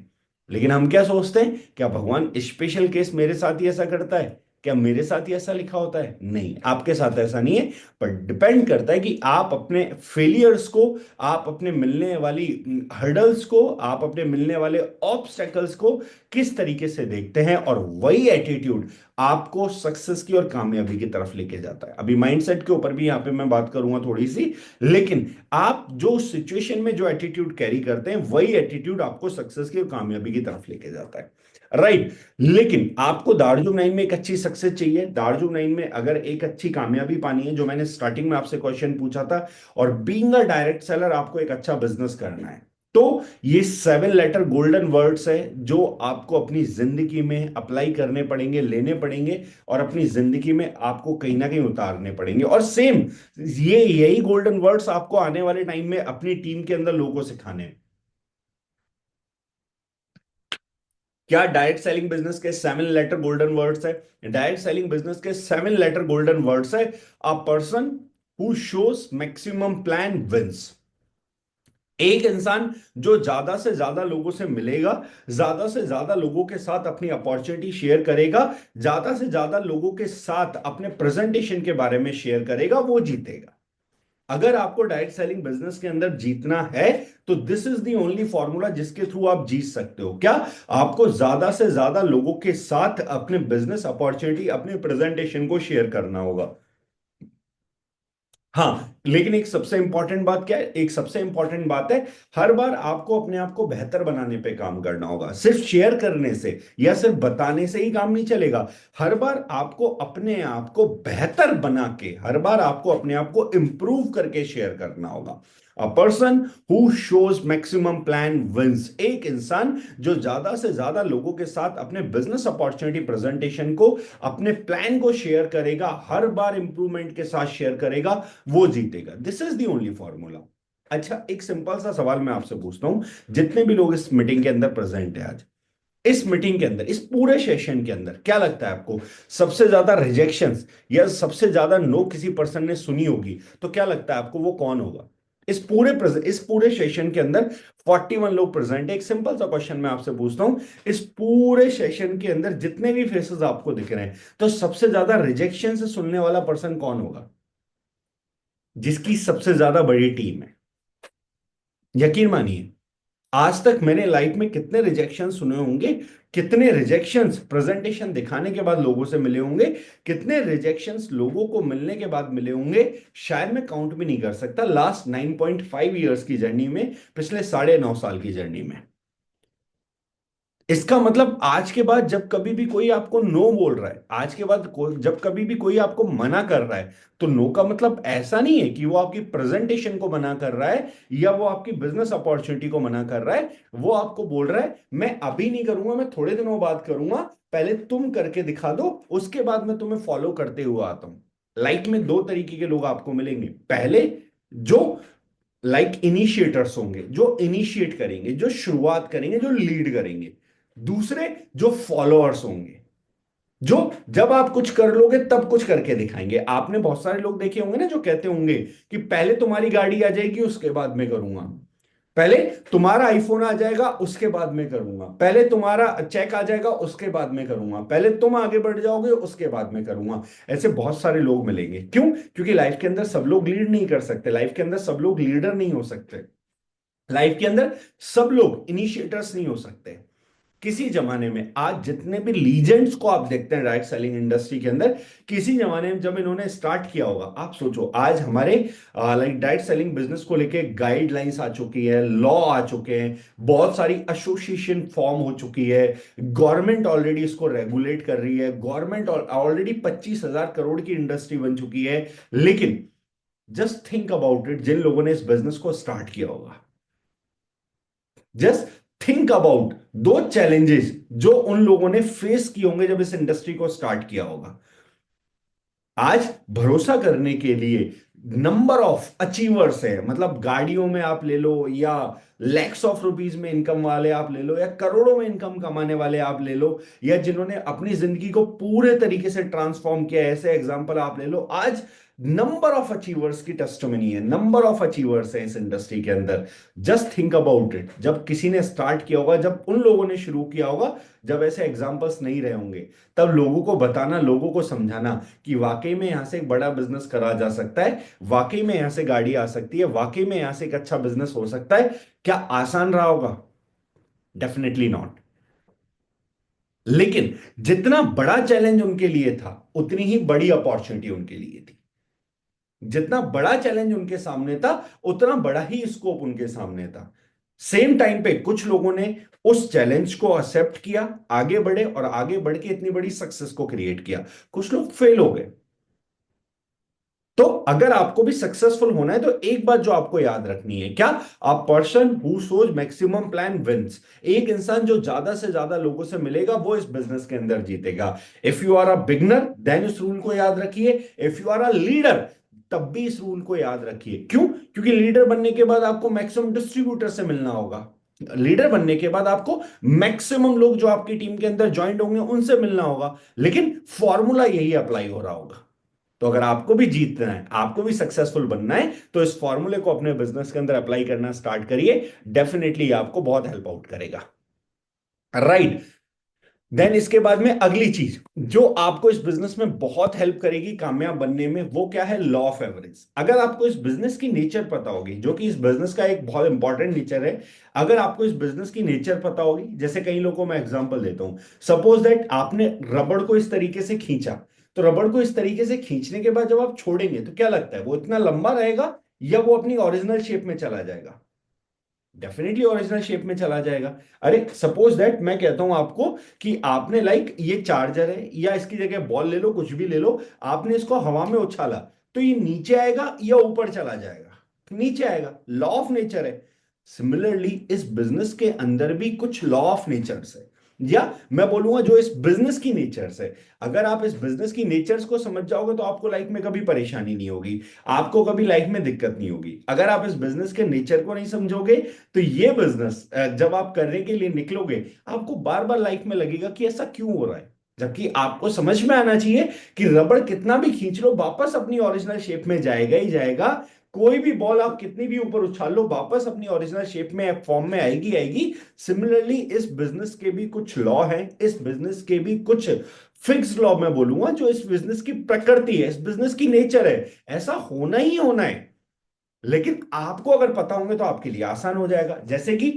लेकिन हम क्या सोचते हैं, क्या भगवान स्पेशल केस मेरे साथ ही ऐसा करता है? क्या मेरे साथ ही ऐसा लिखा होता है? नहीं, आपके साथ ऐसा नहीं है। पर डिपेंड करता है कि आप अपने फेलियर्स को, आप अपने मिलने वाली हर्डल्स को, आप अपने मिलने वाले ऑब्स्टेकल्स को किस तरीके से देखते हैं, और वही एटीट्यूड आपको सक्सेस की और कामयाबी की तरफ लेके जाता है। अभी माइंडसेट के ऊपर भी यहां पे मैं बात करूंगा थोड़ी सी, लेकिन आप जो सिचुएशन में जो एटीट्यूड कैरी करते हैं, वही एटीट्यूड आपको सक्सेस की और कामयाबी की तरफ लेके जाता है। राइट, लेकिन आपको दार्जुम 9 में एक अच्छी सक्सेस चाहिए, दार्जुम 9 में अगर एक अच्छी कामयाबी पानी है, जो मैंने स्टार्टिंग में आपसे क्वेश्चन पूछा था, और बीइंग अ डायरेक्ट सेलर आपको एक अच्छा बिजनेस करना है, तो ये 7 लेटर गोल्डन वर्ड्स है जो आपको अपनी जिंदगी में अप्लाई करने पड़ेंगे, लेने पड़ेंगे और अपनी जिंदगी में आपको कहीं ना कहीं उतारने पड़ेंगे। और सेम ये यही गोल्डन वर्ड्स आपको आने वाले टाइम में अपनी टीम के अंदर लोगों को सिखाने हैं। क्या डायरेक्ट सेलिंग बिजनेस के 7 लेटर गोल्डन वर्ड्स है? डायरेक्ट सेलिंग बिजनेस के 7 लेटर गोल्डन वर्ड्स है, a person who shows maximum plan wins. एक इंसान जो ज्यादा से ज्यादा लोगों से मिलेगा, ज्यादा से ज्यादा लोगों के साथ अपनी अपॉर्चुनिटी शेयर करेगा, ज्यादा से ज्यादा लोगों के साथ अपने प्रेजेंटेशन के बारे में शेयर करेगा, वो जीतेगा। अगर आपको डायरेक्ट सेलिंग बिजनेस के अंदर जीतना है तो this is the only formula जिसके थ्रू आप जीत सकते हो। क्या? आपको ज्यादा से ज्यादा लोगों के साथ अपने बिजनेस अपॉर्चुनिटी, अपने प्रेजेंटेशन को शेयर करना होगा। हाँ, लेकिन एक सबसे इंपॉर्टेंट बात क्या है? एक सबसे इंपॉर्टेंट बात है, हर बार आपको अपने आप को बेहतर बनाने पे काम करना होगा। सिर्फ शेयर करने से या सिर्फ बताने से ही काम नहीं चलेगा। हर बार आपको अपने आप को बेहतर बना के, हर बार आपको अपने आप को इंप्रूव करके शेयर करना होगा। A person who shows maximum plan wins. एक इंसान जो ज्यादा से ज्यादा लोगों के साथ अपने बिजनेस अपॉर्चुनिटी प्रेजेंटेशन को, अपने प्लान को शेयर करेगा, हर बार इंप्रूवमेंट के साथ शेयर करेगा, वो जीतेगा। This is the only formula. अच्छा, एक सिंपल सा सवाल मैं आपसे पूछता हूं, जितने भी लोग इस मीटिंग के अंदर प्रेजेंट है आज, इस मीटिंग के अंदर, इस पूरे सेशन के अंदर, क्या लगता है आपको सबसे ज्यादा रिजेक्शंस या सबसे ज्यादा नो किसी पर्सन ने सुनी होगी, तो क्या लगता है आपको वो कौन होगा? इस पूरे सेशन के अंदर 41 लोग प्रेजेंट है। एक सिंपल सा क्वेश्चन मैं आपसे पूछता हूं, इस पूरे सेशन के अंदर जितने भी फेसेस आपको दिख रहे हैं, तो सबसे ज्यादा रिजेक्शन से सुनने वाला पर्सन कौन होगा, जिसकी सबसे ज्यादा बड़ी टीम है? यकीन मानिए, आज तक मैंने लाइफ में कितने रिजेक्शन सुने होंगे, कितने रिजेक्शंस प्रेजेंटेशन दिखाने के बाद लोगों से मिले होंगे, कितने रिजेक्शंस लोगों को मिलने के बाद मिले होंगे, शायद मैं काउंट भी नहीं कर सकता लास्ट 9.5 ईयर्स की जर्नी में, पिछले 9.5 साल की जर्नी में। इसका मतलब आज के बाद जब कभी भी कोई आपको नो बोल रहा है, आज के बाद जब कभी भी कोई आपको मना कर रहा है, तो नो का मतलब ऐसा नहीं है कि वो आपकी प्रेजेंटेशन को मना कर रहा है या वो आपकी बिजनेस अपॉर्चुनिटी को मना कर रहा है। वो आपको बोल रहा है मैं अभी नहीं करूंगा, मैं थोड़े दिनों बाद करूंगा, पहले तुम करके दिखा दो, उसके बाद मैं तुम्हें फॉलो करते हुए आता हूं। लाइफ में दो तरीके के लोग आपको मिलेंगे। पहले, जो इनिशिएटर्स होंगे, जो इनिशिएट करेंगे, जो शुरुआत करेंगे, जो लीड करेंगे। दूसरे, जो फॉलोअर्स होंगे, जो जब आप कुछ कर लोगे तब कुछ करके दिखाएंगे। आपने बहुत सारे लोग देखे होंगे ना, जो कहते होंगे कि पहले तुम्हारी गाड़ी आ जाएगी उसके बाद मैं करूंगा, पहले तुम्हारा आईफोन आ जाएगा उसके बाद मैं करूंगा, पहले तुम्हारा चेक आ जाएगा उसके बाद मैं करूंगा, पहले तुम आगे बढ़ जाओगे उसके बाद मैं करूंगा। ऐसे बहुत सारे लोग मिलेंगे। क्यों? क्योंकि लाइफ के अंदर सब लोग लीड नहीं कर सकते, लाइफ के अंदर सब लोग लीडर नहीं हो सकते, लाइफ के अंदर सब लोग इनिशिएटर्स नहीं हो सकते। किसी जमाने में, आज जितने भी लीजेंड्स को आप देखते हैं डायरेक्ट सेलिंग इंडस्ट्री के अंदर, किसी जमाने में जब इन्होंने स्टार्ट किया होगा, आप सोचो आज हमारे डायरेक्ट सेलिंग बिजनेस को लेके गाइडलाइंस आ चुकी है, लॉ आ चुके हैं, बहुत सारी एसोसिएशन फॉर्म हो चुकी है, गवर्नमेंट ऑलरेडी इसको रेगुलेट कर रही है, गवर्नमेंट ऑलरेडी 25,000 करोड़ की इंडस्ट्री बन चुकी है। लेकिन जस्ट थिंक अबाउट इट, जिन लोगों ने इस बिजनेस को स्टार्ट किया होगा, जस्ट थिंक अबाउट दो चैलेंजेस जो उन लोगों ने फेस किए होंगे जब इस इंडस्ट्री को स्टार्ट किया होगा। आज भरोसा करने के लिए नंबर ऑफ अचीवर्स है, मतलब गाड़ियों में आप ले लो, या लैक्स ऑफ रुपीज में इनकम वाले आप ले लो, या करोड़ों में इनकम कमाने वाले आप ले लो, या जिन्होंने अपनी जिंदगी को पूरे तरीके से ट्रांसफॉर्म किया, ऐसे एग्जांपल आप ले लो। आज नंबर ऑफ अचीवर्स की टेस्टिमनी है, नंबर ऑफ अचीवर्स है इस इंडस्ट्री के अंदर। जस्ट थिंक अबाउट इट, जब किसी ने स्टार्ट किया होगा, जब उन लोगों ने शुरू किया होगा, जब ऐसे एग्जांपल्स नहीं रहे होंगे, तब लोगों को बताना, लोगों को समझाना कि वाकई में यहां से एक बड़ा बिजनेस करा जा सकता है, वाकई में यहां से गाड़ी आ सकती है, वाकई में यहां से एक अच्छा बिजनेस हो सकता है। क्या आसान रहा होगा? Definitely not. लेकिन जितना बड़ा चैलेंज उनके लिए था, उतनी ही बड़ी अपॉर्चुनिटी उनके लिए थी। जितना बड़ा चैलेंज उनके सामने था, उतना बड़ा ही स्कोप उनके सामने था। सेम टाइम पे कुछ लोगों ने उस चैलेंज को एक्सेप्ट किया, आगे बढ़े और आगे बढ़ के इतनी बड़ी सक्सेस को क्रिएट किया। कुछ लोग फेल हो गए। तो अगर आपको भी सक्सेसफुल होना है तो एक बात जो आपको याद रखनी है, क्या? A person who shows maximum plan wins. एक इंसान जो ज्यादा से ज्यादा लोगों से मिलेगा वो इस बिजनेस के अंदर जीतेगा। If you are a beginner then इस रूल को याद रखिए, if you are a leader तब भी इस रूल को याद रखिए। क्यों? क्योंकि लीडर बनने के बाद आपको मैक्सिमम डिस्ट्रीब्यूटर से मिलना होगा। लीडर बनने के बाद आपको मैक्सिमम लोग जो आपकी टीम के अंदर ज्वाइंट होंगे उनसे मिलना होगा, लेकिन फॉर्मूला यही अप्लाई हो रहा होगा। तो अगर आपको भी जीतना है, आपको भी सक्सेसफुल बनना है, तो इस फॉर्मूले को अपने बिजनेस के अंदर अप्लाई करना स्टार्ट करिए। डेफिनेटली आपको बहुत हेल्प आउट करेगा। राइट। देन इसके बाद में अगली चीज जो आपको इस बिजनेस में बहुत हेल्प करेगी कामयाब बनने में, वो क्या है? Law of average. अगर आपको इस बिजनेस की नेचर पता होगी, जो कि इस बिजनेस का एक बहुत इंपॉर्टेंट नेचर है, अगर आपको इस बिजनेस की नेचर पता होगी, जैसे कई लोगों को मैं एग्जांपल देता हूं, सपोज दैट आपने रबड़ को इस तरीके से खींचा, तो रबड़ को इस तरीके से खींचने के बाद जब आप छोड़ेंगे तो क्या लगता है, वो इतना लंबा रहेगा या वो अपनी ओरिजिनल शेप में चला जाएगा? डेफिनेटली ओरिजिनल शेप में चला जाएगा। अरे सपोज दैट मैं कहता हूं आपको कि आपने लाइक ये चार्जर है या इसकी जगह बॉल ले लो, कुछ भी ले लो, आपने इसको हवा में उछाला तो ये नीचे आएगा या ऊपर चला जाएगा? नीचे आएगा। लॉ ऑफ नेचर है। सिमिलरली इस बिजनेस के अंदर भी कुछ लॉ ऑफ नेचर्स है, या मैं बोलूंगा जो इस बिजनेस की नेचर्स है। अगर आप इस बिजनेस की नेचर्स को समझ जाओगे तो आपको लाइफ में कभी परेशानी नहीं होगी, आपको कभी लाइफ में दिक्कत नहीं होगी। अगर आप इस बिजनेस के नेचर को नहीं समझोगे तो ये बिजनेस जब आप करने के लिए निकलोगे, आपको बार बार लाइफ में लगेगा कि ऐसा क्यों हो रहा है, जबकि आपको समझ में आना चाहिए कि रबड़ कितना भी खींच लो वापस अपनी ओरिजिनल शेप में जाएगा ही जाएगा। कोई भी बॉल आप कितनी भी ऊपर उछाल लो वापस अपनी ओरिजिनल शेप में फॉर्म में आएगी आएगी। सिमिलरली इस बिजनेस के भी कुछ लॉ हैं, इस बिजनेस के भी कुछ फिक्स लॉ मैं बोलूंगा, जो इस बिजनेस की प्रकृति है, इस बिजनेस की नेचर है। ऐसा होना ही होना है, लेकिन आपको अगर पता होंगे तो आपके लिए आसान हो जाएगा। जैसे कि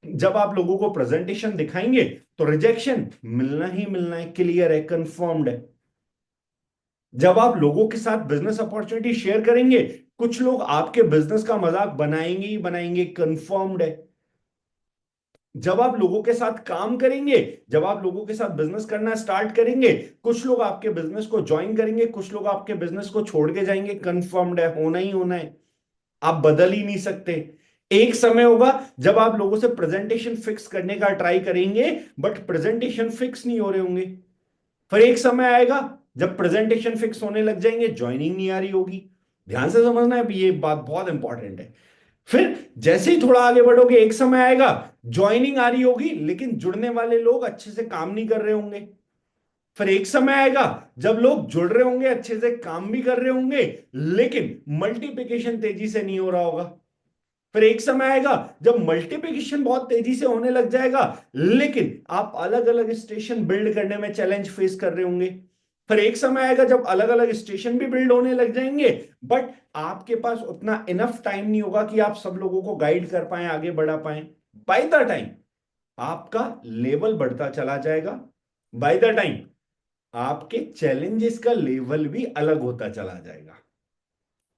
जब आप लोगों को प्रेजेंटेशन दिखाएंगे तो रिजेक्शन मिलना ही मिलना है, क्लियर है, कंफर्म्ड है। जब आप लोगों के साथ बिजनेस अपॉर्चुनिटी शेयर करेंगे, कुछ लोग आपके बिजनेस का मजाक बनाएंगे ही बनाएंगे, कंफर्म्ड है। जब आप लोगों के साथ काम करेंगे, जब आप लोगों के साथ बिजनेस करना स्टार्ट करेंगे, कुछ लोग आपके बिजनेस को ज्वाइन करेंगे, कुछ लोग आपके बिजनेस को छोड़ के जाएंगे, कंफर्म्ड है, होना ही होना है। आप बदल ही नहीं सकते। एक समय होगा जब आप लोगों से प्रेजेंटेशन फिक्स करने का ट्राई करेंगे, बट प्रेजेंटेशन फिक्स नहीं हो रहे होंगे। फिर एक समय आएगा जब प्रेजेंटेशन फिक्स होने लग जाएंगे, ज्वाइनिंग नहीं आ रही होगी। ध्यान से समझना है, ये बात बहुत इंपॉर्टेंट है। फिर जैसे ही थोड़ा आगे बढ़ोगे, एक समय आएगा ज्वाइनिंग आ रही होगी लेकिन जुड़ने वाले लोग अच्छे से काम नहीं कर रहे होंगे। फिर एक समय आएगा जब लोग जुड़ रहे होंगे, अच्छे से काम भी कर रहे होंगे, लेकिन मल्टीप्लिकेशन तेजी से नहीं हो रहा होगा। फिर एक समय आएगा जब मल्टीप्लिकेशन बहुत तेजी से होने लग जाएगा, लेकिन आप अलग अलग स्टेशन बिल्ड करने में चैलेंज फेस कर रहे होंगे। फिर एक समय आएगा जब अलग अलग स्टेशन भी बिल्ड होने लग जाएंगे, बट आपके पास उतना इनफ टाइम नहीं होगा कि आप सब लोगों को गाइड कर पाए, आगे बढ़ा पाए। बाय द टाइम आपका लेवल बढ़ता चला जाएगा, बाय द टाइम आपके चैलेंजेस का लेवल भी अलग होता चला जाएगा।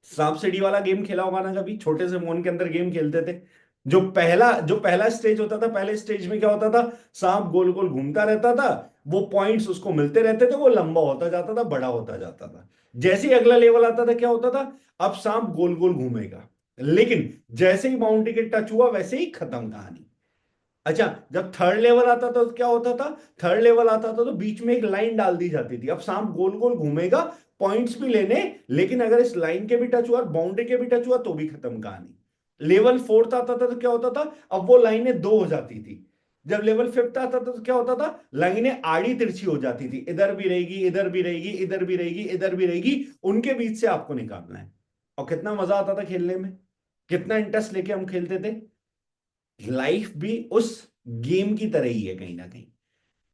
सांप सीढ़ी वाला गेम खेला होगा ना कभी, छोटे से फोन के अंदर गेम खेलते थे। जो पहला स्टेज होता था, पहले स्टेज में क्या होता था? सांप गोल गोल घूमता रहता था, वो पॉइंट्स उसको मिलते रहते थे, वो लंबा होता जाता था, बड़ा होता जाता था। जैसे ही अगला लेवल आता था क्या होता था? अब सांप गोल गोल घूमेगा, लेकिन जैसे ही बाउंड्री के टच हुआ वैसे ही खत्म कहानी। अच्छा, जब थर्ड लेवल आता था तो क्या होता था? थर्ड लेवल आता था तो बीच में एक लाइन डाल दी जाती थी, अब सांप गोल गोल घूमेगा, पॉइंट्स भी लेने, लेकिन अगर इस लाइन के भी टच हुआ, बाउंड्री के भी टच हुआ तो भी खत्म कहानी। लेवल फोर्थ आता था तो क्या होता था? अब वो लाइनें दो हो जाती थी। जब लेवल फिफ्थ आता था तो क्या होता था? लाइनें आड़ी तिरछी हो जाती थी, इधर भी रहेगी, इधर भी रहेगी, इधर भी रहेगी, इधर भी रहेगी, उनके बीच से आपको निकालना है। और कितना मजा आता था खेलने में, कितना इंटरेस्ट लेके हम खेलते थे। लाइफ भी उस गेम की तरह ही है कहीं ना कहीं,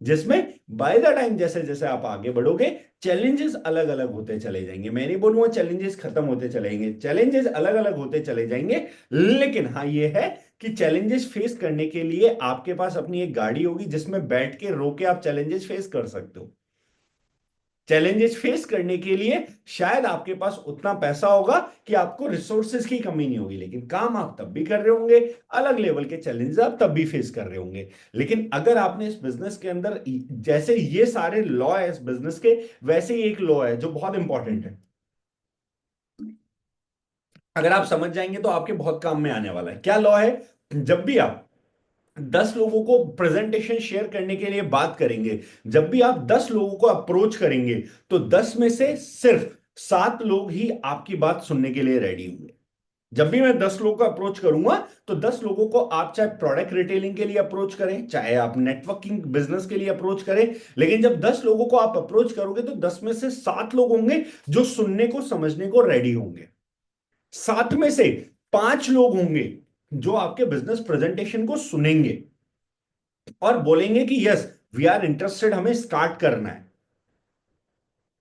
जिसमें बाय द टाइम जैसे जैसे आप आगे बढ़ोगे, चैलेंजेस अलग अलग होते चले जाएंगे। मैं नहीं बोलूंगा चैलेंजेस खत्म होते चलेंगे, चैलेंजेस अलग अलग होते चले जाएंगे, लेकिन हाँ ये है कि चैलेंजेस फेस करने के लिए आपके पास अपनी एक गाड़ी होगी जिसमें बैठ के रोके आप चैलेंजेस फेस कर सकते हो। चैलेंजेस फेस करने के लिए शायद आपके पास उतना पैसा होगा कि आपको रिसोर्सेज की कमी नहीं होगी, लेकिन काम आप तब भी कर रहे होंगे, अलग लेवल के चैलेंजेस आप तब भी फेस कर रहे होंगे। लेकिन अगर आपने इस बिजनेस के अंदर, जैसे ये सारे लॉ है इस बिजनेस के, वैसे ही एक लॉ है जो बहुत इंपॉर्टेंट है। अगर आप समझ जाएंगे तो आपके बहुत काम में आने वाला है। क्या लॉ है? जब भी आप 10 लोगों को प्रेजेंटेशन शेयर करने के लिए बात करेंगे, जब भी आप 10 लोगों को अप्रोच करेंगे, तो 10 में से सिर्फ 7 लोग ही आपकी बात सुनने के लिए रेडी होंगे। जब भी मैं 10 लोगों को अप्रोच करूंगा, तो 10 लोगों को आप चाहे प्रोडक्ट रिटेलिंग के लिए अप्रोच करें, चाहे आप नेटवर्किंग बिजनेस के लिए अप्रोच करें, लेकिन जब 10 लोगों को आप अप्रोच करोगे तो 10 में से 7 लोग होंगे जो सुनने को समझने को रेडी होंगे। 7 में से 5 लोग होंगे जो आपके बिजनेस प्रेजेंटेशन को सुनेंगे और बोलेंगे कि यस वी आर इंटरेस्टेड, हमें स्टार्ट करना है।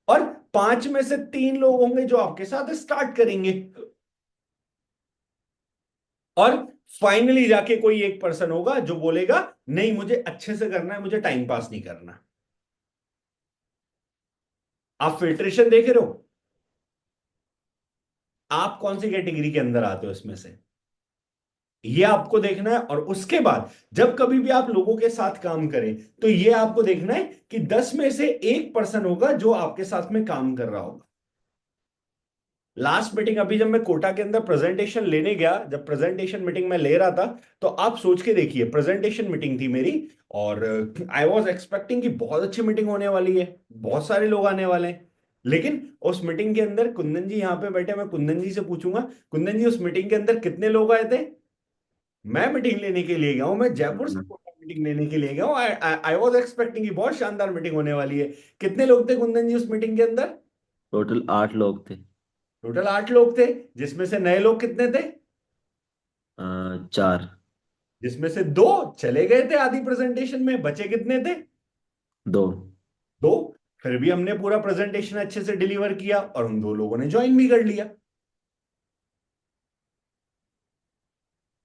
और 5 में से 3 लोग होंगे जो आपके साथ स्टार्ट करेंगे। और फाइनली जाके कोई एक पर्सन होगा जो बोलेगा नहीं मुझे अच्छे से करना है, मुझे टाइम पास नहीं करना। आप फिल्ट्रेशन देख रहे हो? आप कौन सी कैटेगरी के अंदर आते हो इसमें से, ये आपको देखना है। और उसके बाद जब कभी भी आप लोगों के साथ काम करें, तो ये आपको देखना है कि 10 में से 1 पर्सन होगा जो आपके साथ में काम कर रहा होगा। लास्ट मीटिंग अभी जब मैं कोटा के अंदर प्रेजेंटेशन लेने गया, जब प्रेजेंटेशन मीटिंग में ले रहा था, तो आप सोच के देखिए, प्रेजेंटेशन मीटिंग थी मेरी, और आई वॉज एक्सपेक्टिंग कि बहुत अच्छी मीटिंग होने वाली है, बहुत सारे लोग आने वाले हैं। लेकिन उस मीटिंग के अंदर कुंदन जी यहाँ पे बैठे, मैं कुंदन जी से पूछूंगा, कुंदन जी उस मीटिंग के अंदर कितने लोग आए थे? मैं मीटिंग लेने के लिए गया हूं, मैं जयपुर से कोटा मीटिंग लेने के लिए गया हूं। आई वॉज एक्सपेक्टिंग कि बहुत शानदार मीटिंग होने वाली है। कितने लोग थे कुंदन जी उस मीटिंग के अंदर? टोटल 8 लोग थे। टोटल 8 लोग थे, जिसमें से नए लोग कितने थे? 4। जिसमें से 2 चले गए थे आधी प्रेजेंटेशन में, बचे कितने थे? 2। 2। फिर भी हमने पूरा प्रेजेंटेशन अच्छे से डिलीवर किया और उन 2 लोगों ने ज्वाइन भी कर लिया।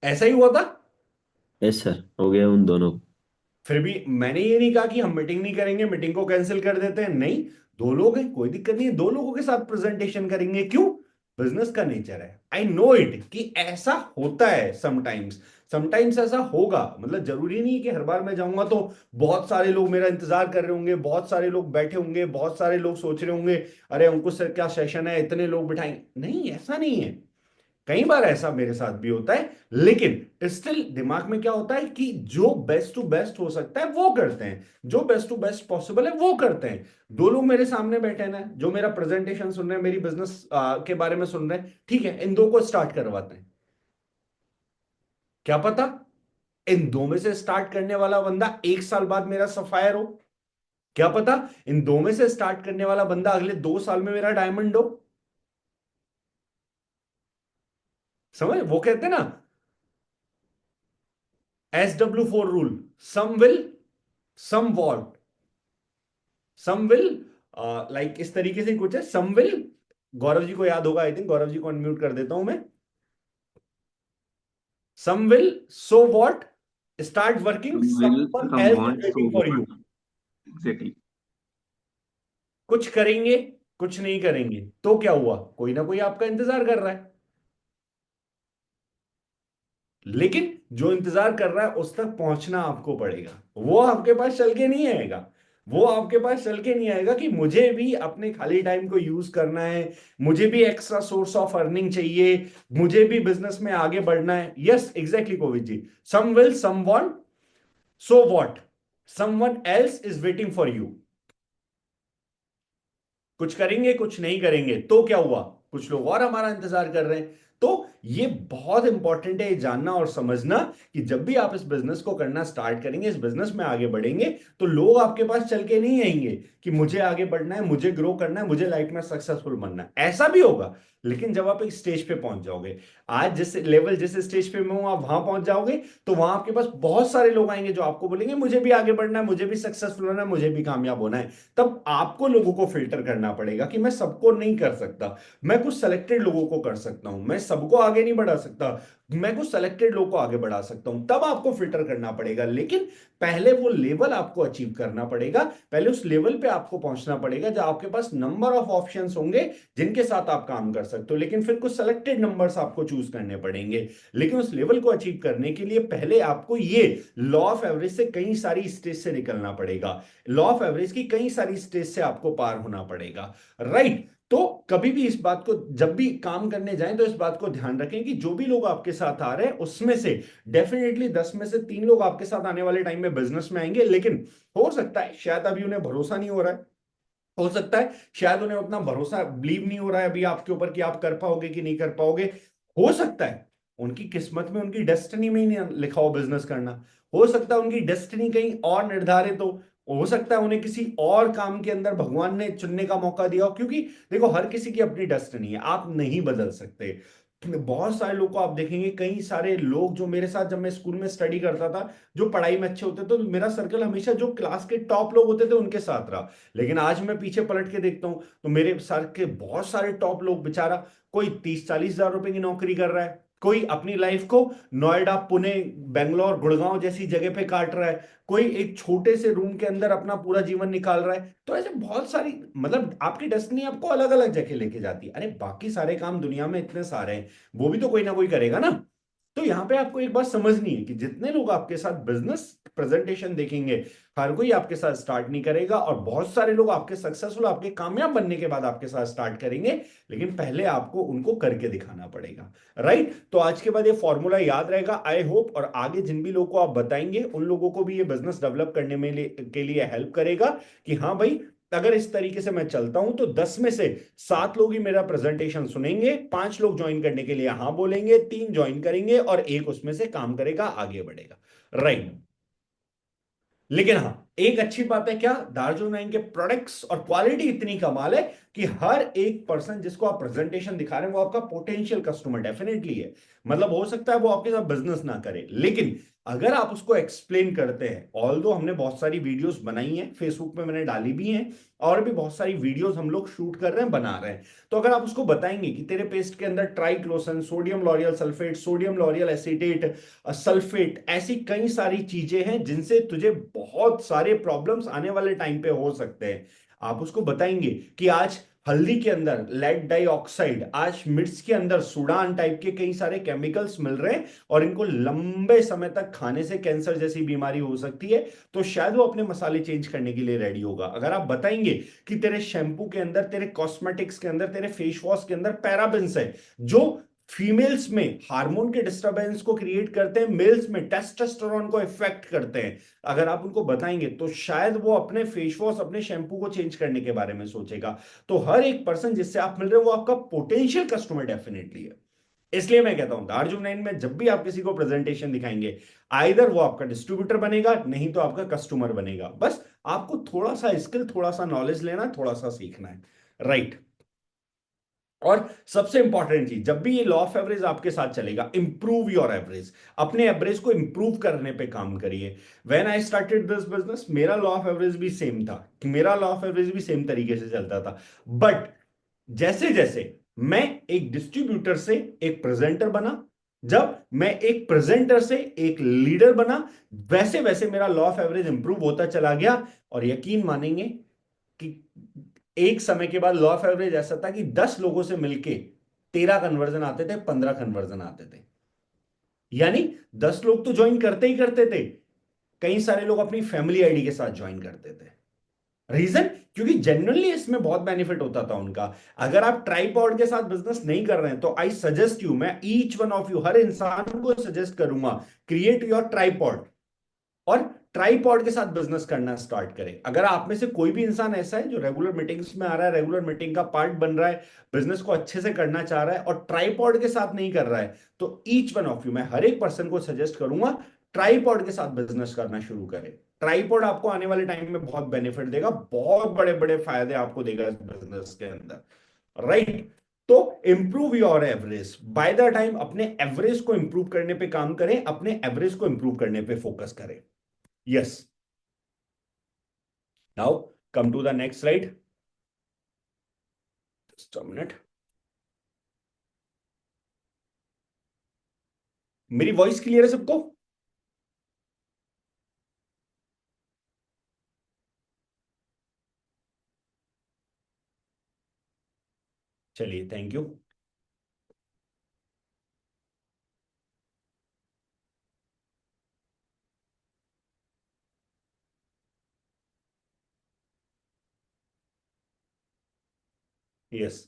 ऐसा ही हुआ था। यस सर, हो गया उन दोनों को। फिर भी मैंने ये नहीं कहा कि हम मीटिंग नहीं करेंगे, मीटिंग को कैंसिल कर देते हैं, नहीं। 2 लोग हैं, कोई दिक्कत नहीं है, 2 लोगों के साथ प्रेजेंटेशन करेंगे। क्यों? बिजनेस का नेचर है, आई नो इट कि ऐसा होता है समटाइम्स। समटाइम्स ऐसा होगा, मतलब जरूरी नहीं है कि हर बार मैं जाऊंगा तो बहुत सारे लोग मेरा इंतजार कर रहे होंगे, बहुत सारे लोग बैठे होंगे, बहुत सारे लोग सोच रहे होंगे अरे अंकुश सर क्या सेशन है, इतने लोग बिठाएंगे। नहीं, ऐसा नहीं है। कई बार ऐसा मेरे साथ भी होता है, लेकिन स्टिल दिमाग में क्या होता है कि जो बेस्ट टू बेस्ट हो सकता है वो करते हैं, जो बेस्ट टू बेस्ट पॉसिबल है वो करते हैं। 2 लोग मेरे सामने बैठे हैं ना, जो मेरा प्रेजेंटेशन सुन रहे हैं, मेरी बिजनेस के बारे में सुन रहे हैं, ठीक है, इन 2 को स्टार्ट करवाते हैं। क्या पता इन 2 में से स्टार्ट करने वाला बंदा 1 साल बाद मेरा सफायर हो। क्या पता इन 2 में से स्टार्ट करने वाला बंदा अगले 2 साल में मेरा डायमंड हो। समझ, वो कहते हैं ना, SW4 rule, some will, some won't, some will, like इस तरीके से कुछ है, सम विल। गौरव जी को याद होगा, आई थिंक गौरव जी को अनम्यूट कर देता हूं मैं। Some will, so what, start working, Some will, someone some else is want, waiting so for what? You. Exactly. कुछ करेंगे, कुछ नहीं करेंगे, तो क्या हुआ, कोई ना कोई आपका इंतजार कर रहा है। लेकिन जो इंतजार कर रहा है उस तक पहुंचना आपको पड़ेगा, वो आपके पास चल के नहीं आएगा। वो आपके पास चल के नहीं आएगा कि मुझे भी अपने खाली टाइम को यूज करना है, मुझे भी एक्स्ट्रा सोर्स ऑफ अर्निंग चाहिए, मुझे भी बिजनेस में आगे बढ़ना है। Yes exactly Kovid ji, some will, some want, so what, someone else is waiting for you. कुछ करेंगे, कुछ नहीं करेंगे, तो क्या हुआ, कुछ लोग और हमारा इंतजार कर रहे हैं। तो ये बहुत इंपॉर्टेंट है ये जानना और समझना कि जब भी आप इस बिजनेस को करना स्टार्ट करेंगे, इस बिजनेस में आगे बढ़ेंगे, तो लोग आपके पास चल के नहीं आएंगे कि मुझे आगे बढ़ना है, मुझे ग्रो करना है, मुझे लाइफ में सक्सेसफुल बनना है। ऐसा भी होगा, लेकिन जब आप एक स्टेज पे पहुंच जाओगे, आज जिस लेवल जिस स्टेज पे मैं हूं आप वहां पहुंच जाओगे, तो वहां आपके पास बहुत सारे लोग आएंगे जो आपको बोलेंगे मुझे भी आगे बढ़ना है, मुझे भी सक्सेसफुल होना है, मुझे भी कामयाब होना है। तब आपको लोगों को फिल्टर करना पड़ेगा कि मैं सबको नहीं कर सकता, मैं कुछ सेलेक्टेड लोगों को कर सकता हूं, मैं सबको आगे नहीं बढ़ा सकता, मैं कुछ सेलेक्टेड लोगों को आगे बढ़ा सकता हूं। तब आपको फिल्टर करना पड़ेगा, लेकिन पहले वो लेवल आपको अचीव करना पड़ेगा, पहले उस लेवल पे आपको पहुंचना पड़ेगा जब आपके पास नंबर ऑफ ऑप्शंस होंगे जिनके साथ आप काम कर सकते हो। लेकिन फिर कुछ सेलेक्टेड नंबर्स आपको चूज करने पड़ेंगे। लेकिन उस लेवल को अचीव करने के लिए पहले आपको ये लॉ ऑफ एवरेज से कई सारी स्टेज से निकलना पड़ेगा, लॉ ऑफ एवरेज की कई सारी स्टेज से आपको पार होना पड़ेगा, राइट। तो कभी भी इस बात को, जब भी काम करने जाएं तो इस बात को ध्यान रखें कि जो भी लोग आपके साथ आ रहे हैं उसमें से डेफिनेटली 10 में से 3 लोग आपके साथ आने वाले टाइम में बिजनेस में आएंगे, लेकिन हो सकता है शायद अभी उन्हें भरोसा नहीं हो रहा है, हो सकता है शायद उन्हें उतना भरोसा बिलीव नहीं हो रहा है अभी आपके ऊपर कि आप कर पाओगे कि नहीं कर पाओगे। हो सकता है उनकी किस्मत में, उनकी डेस्टिनी में ही नहीं लिखा हो बिजनेस करना। हो सकता है उनकी डेस्टिनी कहीं और निर्धारित हो सकता है उन्हें किसी और काम के अंदर भगवान ने चुनने का मौका दिया हो, क्योंकि देखो हर किसी की अपनी डेस्टिनी है, आप नहीं बदल सकते। बहुत सारे लोग को आप देखेंगे, कई सारे लोग जो मेरे साथ जब मैं स्कूल में स्टडी करता था, जो पढ़ाई में अच्छे होते, तो मेरा सर्कल हमेशा जो क्लास के टॉप लोग होते थे उनके साथ रहा। लेकिन आज मैं पीछे पलट के देखता हूं तो मेरे सर के बहुत सारे टॉप लोग, बेचारा कोई 30-40 हजार रुपए की नौकरी कर रहा है, कोई अपनी लाइफ को नोएडा, पुणे, बेंगलोर, गुड़गांव जैसी जगह पे काट रहा है, कोई एक छोटे से रूम के अंदर अपना पूरा जीवन निकाल रहा है। तो ऐसे बहुत सारी, मतलब आपकी डेस्टिनी आपको अलग अलग जगह लेके जाती है। अरे बाकी सारे काम दुनिया में इतने सारे हैं, वो भी तो कोई ना कोई करेगा ना। तो यहां पे आपको एक बात समझनी है कि जितने लोग आपके साथ बिजनेस प्रेजेंटेशन देखेंगे, हर कोई आपके साथ स्टार्ट नहीं करेगा, और बहुत सारे लोग आपके सक्सेसफुल, आपके कामयाब बनने के बाद आपके साथ स्टार्ट करेंगे, लेकिन पहले आपको उनको करके दिखाना पड़ेगा। राइट? तो आज के बाद ये फॉर्मूला याद रहेगा आई होप, और आगे जिन भी लोगों को आप बताएंगे उन लोगों को भी ये बिजनेस डेवलप करने में के लिए हेल्प करेगा कि हाँ भाई, अगर इस तरीके से मैं चलता हूं तो 10 में से 7 लोग ही मेरा प्रेजेंटेशन सुनेंगे, 5 लोग ज्वाइन करने के लिए हाँ बोलेंगे, 3 ज्वाइन करेंगे और एक उसमें से काम करेगा, आगे बढ़ेगा। राइट? लेकिन हाँ, एक अच्छी बात है क्या, दार्जिलिंग नाइन के प्रोडक्ट्स और क्वालिटी इतनी कमाल है कि हर एक पर्सन जिसको आप प्रेजेंटेशन दिखा रहे हैं वो आपका पोटेंशियल कस्टमर डेफिनेटली है। मतलब हो सकता है वो आपके साथ बिजनेस ना करे, लेकिन अगर आप उसको एक्सप्लेन करते हैं, ऑल दो हमने बहुत सारी वीडियोस बनाई हैं, फेसबुक पे मैंने डाली भी हैं, और भी बहुत सारी वीडियोस हम लोग शूट कर रहे हैं, बना रहे हैं। तो अगर आप उसको बताएंगे कि तेरे पेस्ट के अंदर triclosan, sodium L'Oréal sulphate, sodium L'Oréal acetate, sulphate, ऐसी कई सारी चीजें हैं जिनसे तुझे बहुत सारे प्रॉब्लम्स आने वाले टाइम पे हो सकते हैं, आप उसको बताएंगे कि आज हल्दी के अंदर लेड डाइऑक्साइड, आज मिर्च के अंदर सूडान टाइप के कई सारे केमिकल्स मिल रहे हैं, और इनको लंबे समय तक खाने से कैंसर जैसी बीमारी हो सकती है, तो शायद वो अपने मसाले चेंज करने के लिए रेडी होगा। अगर आप बताएंगे कि तेरे शैम्पू के अंदर, तेरे कॉस्मेटिक्स के अंदर, तेरे फेस वॉश के अंदर पैराबेन्स है, जो फीमेल्स में हार्मोन के डिस्टरबेंस को क्रिएट करते हैं, मेल्स में टेस्टोस्टेरोन को इफेक्ट करते हैं, अगर आप उनको बताएंगे तो शायद वो अपने फेस वॉश, अपने शैम्पू को चेंज करने के बारे में सोचेगा। तो हर एक पर्सन जिससे आप मिल रहे हो वो आपका पोटेंशियल कस्टमर डेफिनेटली है। इसलिए मैं कहता हूं दार्जुन नाइन में जब भी आप किसी को प्रेजेंटेशन दिखाएंगे, आइदर वो आपका डिस्ट्रीब्यूटर बनेगा, नहीं तो आपका कस्टमर बनेगा। बस आपको थोड़ा सा स्किल, थोड़ा सा नॉलेज लेना है, थोड़ा सा सीखना है। राइट? और सबसे इंपॉर्टेंट चीज, जब भी ये लॉ ऑफ एवरेज आपके साथ चलेगा, इंप्रूव योर एवरेज, अपने एवरेज को इंप्रूव करने पे काम करिए। When I started this business, मेरा लॉ ऑफ एवरेज भी सेम था, मेरा लॉ ऑफ एवरेज भी सेम तरीके से चलता था। बट जैसे जैसे मैं एक डिस्ट्रीब्यूटर से एक प्रेजेंटर बना, जब मैं एक प्रेजेंटर से एक लीडर बना, वैसे वैसे मेरा लॉ ऑफ एवरेज इंप्रूव होता चला गया। और यकीन मानेंगे कि एक समय के बाद लॉ ऑफ एवरेज ऐसा था कि 10 लोगों से मिलके 13 कन्वर्जन आते थे, 15 कन्वर्जन आते थे। यानी 10 लोग तो ज्वाइन करते ही करते थे, कई सारे लोग अपनी फैमिली आईडी के साथ ज्वाइन करते थे। रीजन, क्योंकि जेन्युइनली इसमें बहुत बेनिफिट होता था उनका। अगर आप ट्राइपॉड के साथ बिजनेस नहीं कर रहे हैं तो आई सजेस्ट यू, मैं ईच वन ऑफ यू, हर इंसान को सजेस्ट करूंगा, क्रिएट योर ट्राइपॉड और ट्राइपॉड के साथ बिजनेस करना स्टार्ट करें। अगर आप में से कोई भी इंसान ऐसा है जो रेगुलर मीटिंग्स में आ रहा है, रेगुलर मीटिंग का पार्ट बन रहा है, बिजनेस को अच्छे से करना चाह रहा है और ट्राइपॉड के साथ नहीं कर रहा है, तो ईच वन ऑफ यू, मैं हर एक पर्सन को सजेस्ट करूंगा ट्राइपॉड के साथ बिजनेस करना शुरू करें। ट्राइपॉड आपको आने वाले टाइम में बहुत बेनिफिट देगा, बहुत बड़े बड़े फायदे आपको देगा इस बिजनेस के अंदर। राइट? तो improve your average, by the time अपने एवरेज को इंप्रूव करने पे काम करें, अपने एवरेज को इंप्रूव करने पे फोकस करें। Yes. Now come to the next slide. Just a minute. मेरी वॉइस क्लियर है सबको? चलिए, थैंक यू। यस।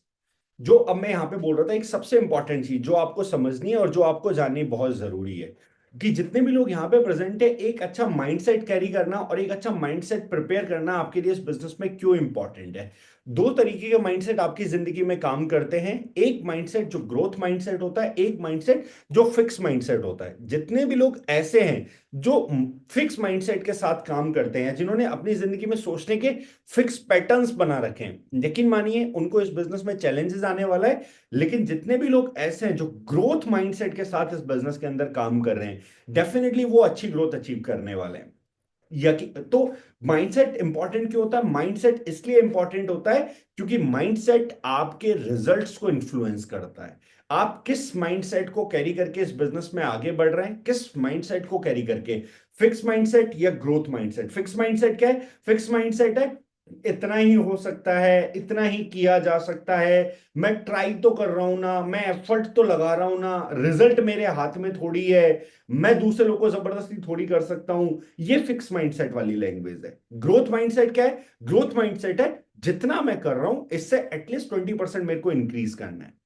जो अब मैं यहां पे बोल रहा था, एक सबसे इंपॉर्टेंट चीज जो आपको समझनी है और जो आपको जाननी बहुत जरूरी है, कि जितने भी लोग यहाँ पे प्रेजेंट है, एक अच्छा माइंडसेट कैरी करना और एक अच्छा माइंडसेट प्रिपेयर करना आपके लिए इस बिजनेस में क्यों इंपॉर्टेंट है। दो तरीके के माइंडसेट आपकी जिंदगी में काम करते हैं। एक माइंडसेट जो ग्रोथ माइंडसेट होता है, एक माइंडसेट जो फिक्स माइंडसेट होता है। जितने भी लोग ऐसे हैं जो फिक्स माइंडसेट के साथ काम करते हैं, जिन्होंने अपनी जिंदगी में सोचने के फिक्स पैटर्न्स बना रखे हैं, यकीन मानिए उनको इस बिजनेस में चैलेंजेस आने वाला है। लेकिन जितने भी लोग ऐसे हैं जो ग्रोथ माइंडसेट के साथ इस बिजनेस के अंदर काम कर रहे हैं, डेफिनेटली वो अच्छी ग्रोथ अचीव करने वाले हैं। यकीन तो माइंडसेट इंपॉर्टेंट क्यों होता है? माइंडसेट इसलिए इंपॉर्टेंट होता है क्योंकि माइंडसेट आपके रिजल्ट्स को इन्फ्लुएंस करता है। आप किस माइंडसेट को कैरी करके इस बिजनेस में आगे बढ़ रहे हैं, किस माइंडसेट को कैरी करके, फिक्स माइंडसेट या ग्रोथ माइंडसेट। फिक्स माइंडसेट क्या है? फिक्स माइंडसेट है इतना ही हो सकता है, इतना ही किया जा सकता है, मैं ट्राई तो कर रहा हूं ना, मैं एफर्ट तो लगा रहा हूं ना, रिजल्ट मेरे हाथ में थोड़ी है, मैं दूसरे लोगों को जबरदस्ती थोड़ी कर सकता हूं। ये फिक्स माइंडसेट वाली लैंग्वेज है। ग्रोथ माइंडसेट क्या है? ग्रोथ माइंडसेट है जितना मैं कर रहा हूं इससे एटलीस्ट 20% मेरे को इंक्रीज करना है।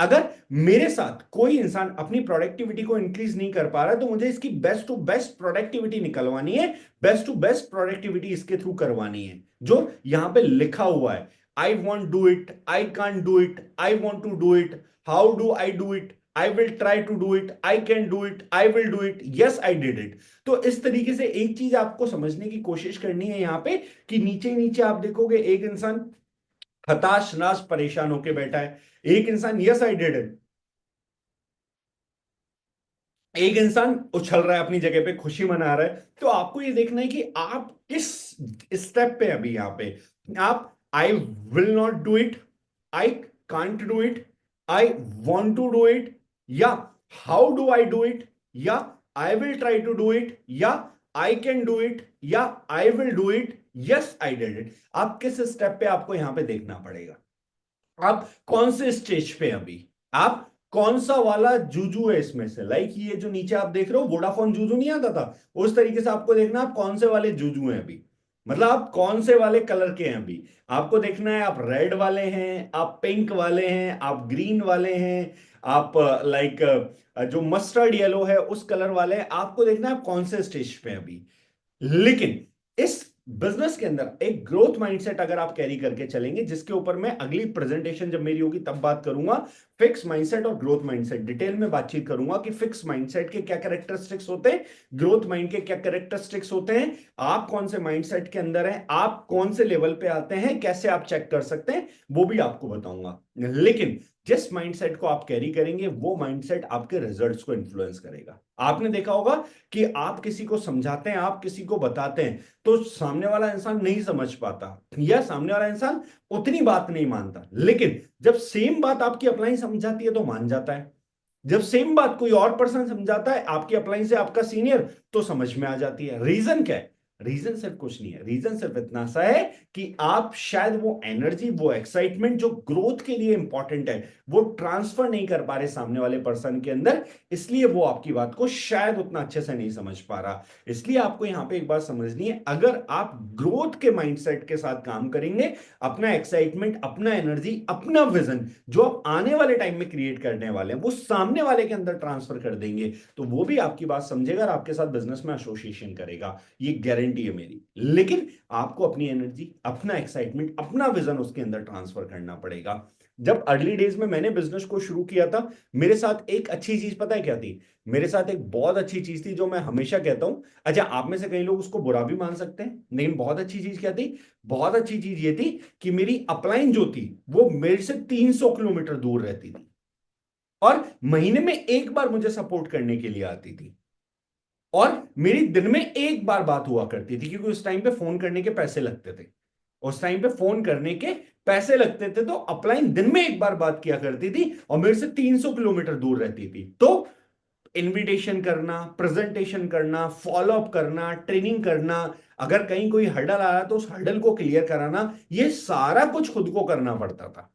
अगर मेरे साथ कोई इंसान अपनी प्रोडक्टिविटी को इंक्रीज नहीं कर पा रहा है, तो मुझे इसकी बेस्ट टू बेस्ट प्रोडक्टिविटी निकलवानी है, बेस्ट टू बेस्ट प्रोडक्टिविटी इसके थ्रू करवानी है, जो यहां पे लिखा हुआ है। I won't do it, I can't do it, I want to do it, how do I do it, I will try to do it, I can do it, I will do it, yes I did it. तो इस तरीके से एक चीज आपको समझने की कोशिश करनी है यहां पे, कि नीचे नीचे आप देखोगे एक इंसान हताश नाश परेशान होके बैठा है, एक इंसान यस आई डिड इट, एक इंसान उछल रहा है अपनी जगह पे, खुशी मना रहा है। तो आपको ये देखना है कि आप किस स्टेप पे अभी यहां पे। आप I will not do it, I can't do it, I want to do it, या how do I do it, या I will try to do it, या आई कैन डू इट, या I will do it, yes I did it. आप किस स्टेप पे आपको यहां पे देखना पड़ेगा। आप कौन से स्टेज पे अभी, आप कौन सा वाला जूजू है इसमें से। लाइक ये जो नीचे आप देख रहे हो वोडाफोन जूजू नहीं आता था, उस तरीके से आपको देखना आप कौन से वाले जूजू हैं अभी। मतलब आप कौन से वाले कलर के हैं अभी, आपको देखना है। आप रेड वाले हैं, आप पिंक वाले हैं, आप ग्रीन वाले हैं, आप लाइक जो मस्टर्ड येलो है उस कलर वाले हैं। आपको देखना है आप कौन से स्टेज पे हैं अभी। लेकिन इस बिजनेस के अंदर एक ग्रोथ माइंडसेट अगर आप कैरी करके चलेंगे, जिसके ऊपर मैं अगली प्रेजेंटेशन जब मेरी होगी तब बात करूंगा, फिक्स माइंडसेट और ग्रोथ माइंडसेट डिटेल में बातचीत करूंगा कि फिक्स माइंडसेट के क्या कैरेक्टरिस्टिक्स होते हैं, ग्रोथ माइंड के क्या कैरेक्टरिस्टिक्स होते हैं, आप कौन से माइंडसेट के अंदर हैं, आप कौन से लेवल पे आते हैं, कैसे आप चेक कर सकते हैं, वो भी आपको बताऊंगा। लेकिन जिस माइंडसेट को आप कैरी करेंगे वो माइंडसेट आपके रिजल्ट्स को इन्फ्लुएंस करेगा। आपने देखा होगा कि आप किसी को समझाते हैं, आप किसी को बताते हैं, तो सामने वाला इंसान नहीं समझ पाता या सामने वाला इंसान उतनी बात नहीं मानता। लेकिन जब सेम बात आपकी अपलाइन समझाती है तो मान जाता है। जब सेम बात कोई और पर्सन समझाता है आपकी अपलाइन से, आपका सीनियर, तो समझ में आ जाती है। रीजन क्या है? रीजन सिर्फ कुछ नहीं है, रीजन सिर्फ इतना सा है कि आप शायद वो एनर्जी, वो एक्साइटमेंट जो ग्रोथ के लिए इंपॉर्टेंट है, वो ट्रांसफर नहीं कर पा रहे सामने वाले पर्सन के अंदर, इसलिए वो आपकी बात को शायद उतना अच्छे से नहीं समझ पा रहा। इसलिए आपको यहां पे एक बात समझनी है, अगर आप ग्रोथ के माइंडसेट के साथ काम करेंगे, अपना एक्साइटमेंट, अपना एनर्जी, अपना विजन जो आप आने वाले टाइम में क्रिएट करने वाले हैं वो सामने वाले के अंदर ट्रांसफर कर देंगे, तो वो भी आपकी बात समझेगा और आपके साथ बिजनेस में एसोसिएशन करेगा। ये गारंटी है मेरी। लेकिन आपको अपनी एनर्जी, अपना एक्साइटमेंट, अपना विजन उसके अंदर ट्रांसफर करना पड़ेगा। जब अर्ली डेज में मैंने बिजनेस को शुरू किया था, मेरे साथ एक अच्छी चीज पता है क्या थी? मेरे साथ एक बहुत अच्छी चीज थी जो मैं हमेशा कहता हूं। अच्छा, आप में से कई लोग उसको बुरा भी मान सकते हैं, लेकिन बहुत अच्छी चीज क्या थी? बहुत अच्छी चीज ये थी कि मेरी अपलाइन जो थी वो मेरे से 300 किलोमीटर दूर रहती थी और महीने में एक बार मुझे सपोर्ट करने के लिए आती थी, और मेरी दिन में एक बार बात हुआ करती थी, क्योंकि उस टाइम पे फोन करने के पैसे लगते थे। उस टाइम पे फोन करने के पैसे लगते थे, तो अपलाइन दिन में एक बार बात किया करती थी और मेरे से 300 किलोमीटर दूर रहती थी। तो इनविटेशन करना, प्रेजेंटेशन करना, फॉलो अप करना, ट्रेनिंग करना, अगर कहीं कोई हर्डल आ रहा तो उस हर्डल को क्लियर कराना, ये सारा कुछ खुद को करना पड़ता था।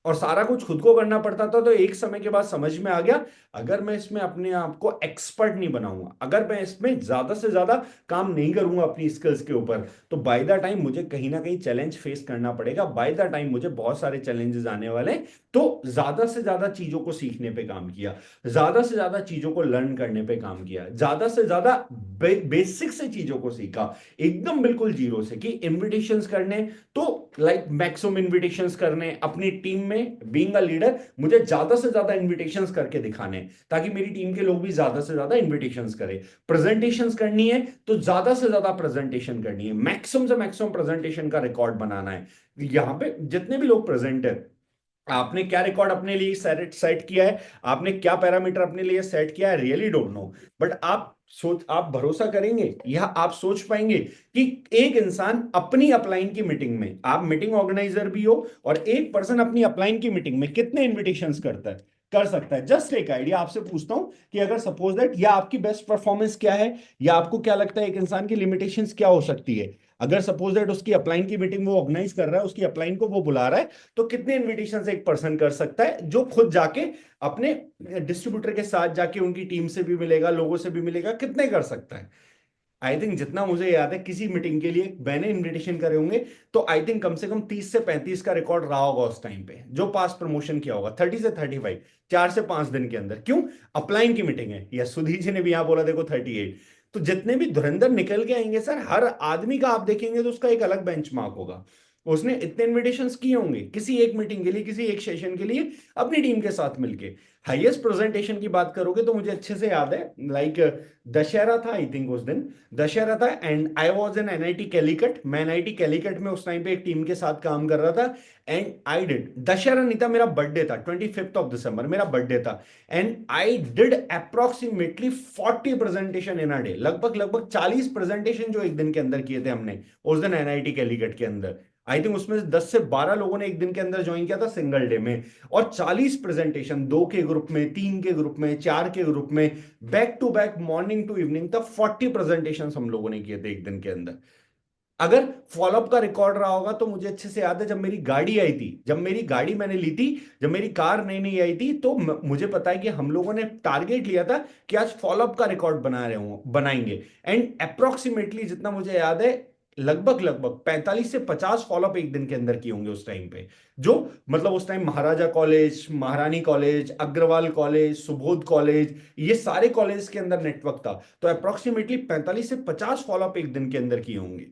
और सारा कुछ खुद को करना पड़ता था। तो एक समय के बाद समझ में आ गया, अगर मैं इसमें अपने आप को एक्सपर्ट नहीं बनाऊंगा, अगर मैं इसमें ज्यादा से ज्यादा काम नहीं करूंगा अपनी स्किल्स के ऊपर, तो बाय द टाइम मुझे कहीं ना कहीं चैलेंज फेस करना पड़ेगा, बाय द टाइम मुझे बहुत सारे चैलेंजेस आने वाले हैं। तो ज्यादा से ज्यादा चीजों को सीखने पे काम किया, ज्यादा से ज्यादा चीजों को लर्न करने पे काम किया, ज्यादा से ज्यादा बेसिक से चीजों को सीखा, एकदम बिल्कुल जीरो से, कि इनविटेशंस करने, तो लाइक मैक्सिमम इनविटेशंस करने अपनी टीम में, बीइंग अ लीडर मुझे ज्यादा से ज्यादा इनविटेशंस करके दिखाने, ताकि मेरी टीम के लोग भी ज्यादा से ज्यादा इनविटेशंस करें। प्रेजेंटेशंस करनी है तो ज्यादा से ज्यादा प्रेजेंटेशन करनी है, मैक्सिमम से मैक्सिमम प्रेजेंटेशन का रिकॉर्ड बनाना है। यहाँ पे जितने भी लोग प्रेजेंट है, आपने क्या रिकॉर्ड अपने लिए सेट सेट किया है, आपने क्या पैरामीटर अपने लिए सेट किया है, रियली डोंट नो। बट आप भरोसा करेंगे या आप सोच पाएंगे कि एक इंसान अपनी अपलाइन की मीटिंग में, आप मीटिंग ऑर्गेनाइजर भी हो, और एक पर्सन अपनी अपलाइन की मीटिंग में कितने इनविटेशंस करता है, कर सकता है? जस्ट एक आइडिया आपसे पूछता हूं कि अगर सपोज दैट, या आपकी बेस्ट परफॉर्मेंस क्या है, या आपको क्या लगता है एक इंसान की लिमिटेशंस क्या हो सकती है, अगर सपोज दैट उसकी अपलाइन की मीटिंग वो ऑर्गेनाइज कर रहा है, उसकी अपलाइन को वो बुला रहा है, तो कितने इनविटेशन एक पर्सन कर सकता है, जो खुद जाके अपने डिस्ट्रीब्यूटर के साथ जाके उनकी टीम से भी मिलेगा, लोगों से भी मिलेगा, कितने कर सकता है? आई थिंक जितना मुझे याद है, किसी मीटिंग के लिए मैंने इनविटेशन करे होंगे, तो आई थिंक कम से कम 30 से 35 का रिकॉर्ड रहा होगा उस टाइम पे, जो पास प्रमोशन किया होगा, 30 से 35, 4 से 5 दिन के अंदर। क्यों? अपलाइन की मीटिंग है। या सुधीर जी ने भी यहां बोला देखो 38। तो जितने भी धुरंधर निकल के आएंगे सर, हर आदमी का आप देखेंगे तो उसका एक अलग बेंचमार्क होगा। उसने इतने इनविटेशंस किए होंगे किसी एक मीटिंग के लिए, किसी एक सेशन के लिए, अपनी टीम के साथ मिलके। हाईएस्ट प्रेजेंटेशन की बात करोगे तो मुझे अच्छे से याद है, लाइक दशहरा था आई थिंक उस दिन, दशहरा था, and I was in NIT Calicut. मैं एनआईटी कैलिकट में उस टाइम पे एक टीम के साथ काम कर रहा था, एंड आई डिड, दशहरा नहीं था, मेरा बर्थडे था, 25 दिसंबर मेरा बर्थडे था, and I did approximately 40 presentation in a day, लगभग लगभग 40 प्रेजेंटेशन जो एक दिन के अंदर किए थे हमने उस दिन एनआईटी कैलिकट के अंदर। आई थिंक उसमें से 10 से 12 लोगों ने एक दिन के अंदर ज्वाइन किया था सिंगल डे में, और 40 प्रेजेंटेशन, 2 के ग्रुप में, 3 के ग्रुप में, 4 के ग्रुप में, back to back, morning to evening तक 40 प्रेजेंटेशन हम लोगों ने किए थे एक दिन के अंदर। अगर फॉलोअप का रिकॉर्ड रहा होगा तो मुझे अच्छे से याद है, जब मेरी गाड़ी आई थी, जब मेरी गाड़ी मैंने ली थी, जब मेरी कार नई नई आई थी, तो मुझे पता है कि हम लोगों ने टारगेट लिया था कि आज फॉलोअप का रिकॉर्ड बना रहे हो, बनाएंगे। एंड अप्रोक्सीमेटली जितना मुझे याद है, लगभग लगभग 45 से 50 फॉलोअप एक दिन के अंदर किए होंगे उस टाइम पे। जो मतलब उस time Maharaja college, Maharani college, Agarwal college, Subodh college, ये सारे कॉलेज के अंदर नेटवर्क था। तो अप्रोक्सीमेटली 45 से 50 फॉलोअप एक दिन के अंदर किए होंगे।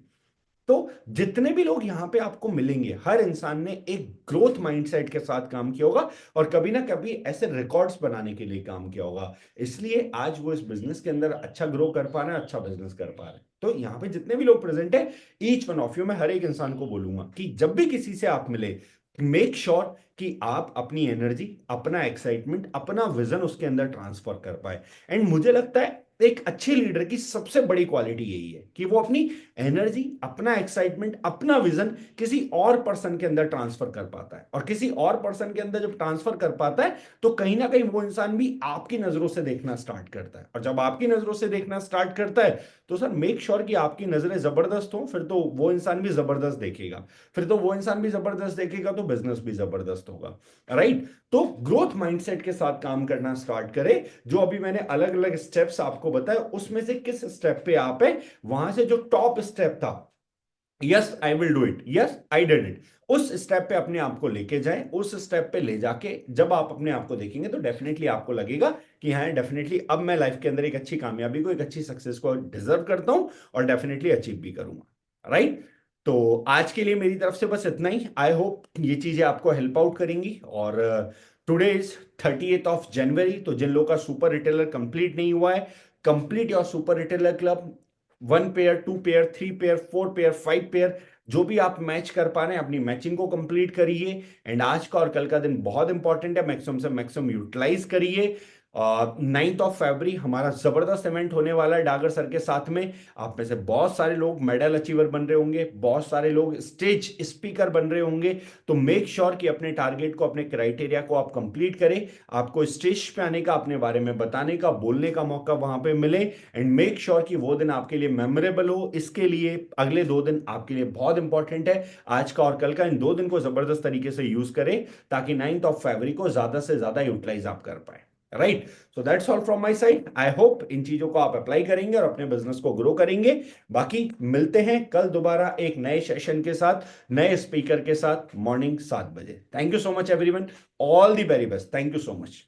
तो जितने भी लोग यहां पे आपको मिलेंगे, हर इंसान ने एक ग्रोथ माइंडसेट के साथ काम किया होगा, और कभी ना कभी ऐसे रिकॉर्ड्स बनाने के लिए काम किया होगा। इसलिए आज वो इस बिजनेस के अंदर अच्छा ग्रो कर पा रहे हैं, अच्छा बिजनेस कर पा रहे हैं। तो यहाँ पे जितने भी लोग प्रेजेंट है, ईच वन ऑफ यू, मैं हर एक इंसान को बोलूंगा कि जब भी किसी से आप मिले, मेक श्योर कि आप अपनी एनर्जी, अपना एक्साइटमेंट, अपना विजन उसके अंदर ट्रांसफर कर पाए। एंड मुझे लगता है एक अच्छे लीडर की सबसे बड़ी क्वालिटी यही है कि वो अपनी एनर्जी, अपना एक्साइटमेंट, अपना विजन किसी और पर्सन के अंदर ट्रांसफर कर पाता है। और किसी और पर्सन के अंदर जब ट्रांसफर कर पाता है, तो कहीं ना कहीं वो इंसान भी आपकी नजरों से देखना स्टार्ट करता है। और जब आपकी नजरों से देखना स्टार्ट करता है, तो सर मेक श्योर कि आपकी नजरें जबरदस्त हो, फिर तो वो इंसान भी जबरदस्त देखेगा, फिर तो वो इंसान भी जबरदस्त देखेगा, तो बिजनेस भी जबरदस्त होगा। राइट? तो ग्रोथ माइंडसेट के साथ काम करना स्टार्ट करें। जो अभी मैंने अलग अलग स्टेप्स आपको बताए, उसमें से किस स्टेप पे आप है, वहां से जो टॉप स्टेप था, yes I will do it, yes I did it, उस स्टेप पे अपने आप को लेके जाएं। उस स्टेप पे ले जाके जब आप अपने आप को देखेंगे, तो डेफिनेटली आपको लगेगा कि हाँ, डेफिनेटली अब मैं लाइफ के अंदर एक अच्छी कामयाबी को, एक अच्छी सक्सेस को डिजर्व करता हूं, और डेफिनेटली अचीव भी करूंगा। राइट? तो आज के लिए मेरी तरफ से बस इतना ही। आई होप ये चीजें आपको हेल्प आउट करेंगी। और today is 30th of January, तो जिन लोगों का सुपर रिटेलर कंप्लीट नहीं हुआ है, complete your super retailer club. 1 pair, 2 pair, 3 pair, 4 pair, 5 pair, जो भी आप मैच कर पा रहे हैं, अपनी मैचिंग को कंप्लीट करिए। एंड आज का और कल का दिन बहुत इंपॉर्टेंट है, मैक्सिमम से मैक्सिमम यूटिलाइज करिए। 9 फरवरी हमारा जबरदस्त इवेंट होने वाला है डागर सर के साथ में। आप में से बहुत सारे लोग मेडल अचीवर बन रहे होंगे, बहुत सारे लोग स्टेज स्पीकर बन रहे होंगे। तो मेक श्योर कि अपने टारगेट को, अपने क्राइटेरिया को आप कंप्लीट करें। आपको स्टेज पे आने का, अपने बारे में बताने का, बोलने का मौका वहां पे मिले। एंड मेक श्योर कि वो दिन आपके लिए मेमोरेबल हो। इसके लिए अगले 2 दिन आपके लिए बहुत इंपॉर्टेंट है। आज का और कल का, इन 2 दिन को जबरदस्त तरीके से यूज करें ताकि 9 फरवरी को ज्यादा से ज्यादा यूटिलाइज आप कर पाए। Right. So that's all from my side. I hope इन चीजों को आप अप्लाई करेंगे और अपने बिजनेस को ग्रो करेंगे। बाकी मिलते हैं कल दोबारा एक नए सेशन के साथ, नए स्पीकर के साथ, मॉर्निंग 7 बजे। Thank you so much everyone. All the very best. Thank you so much.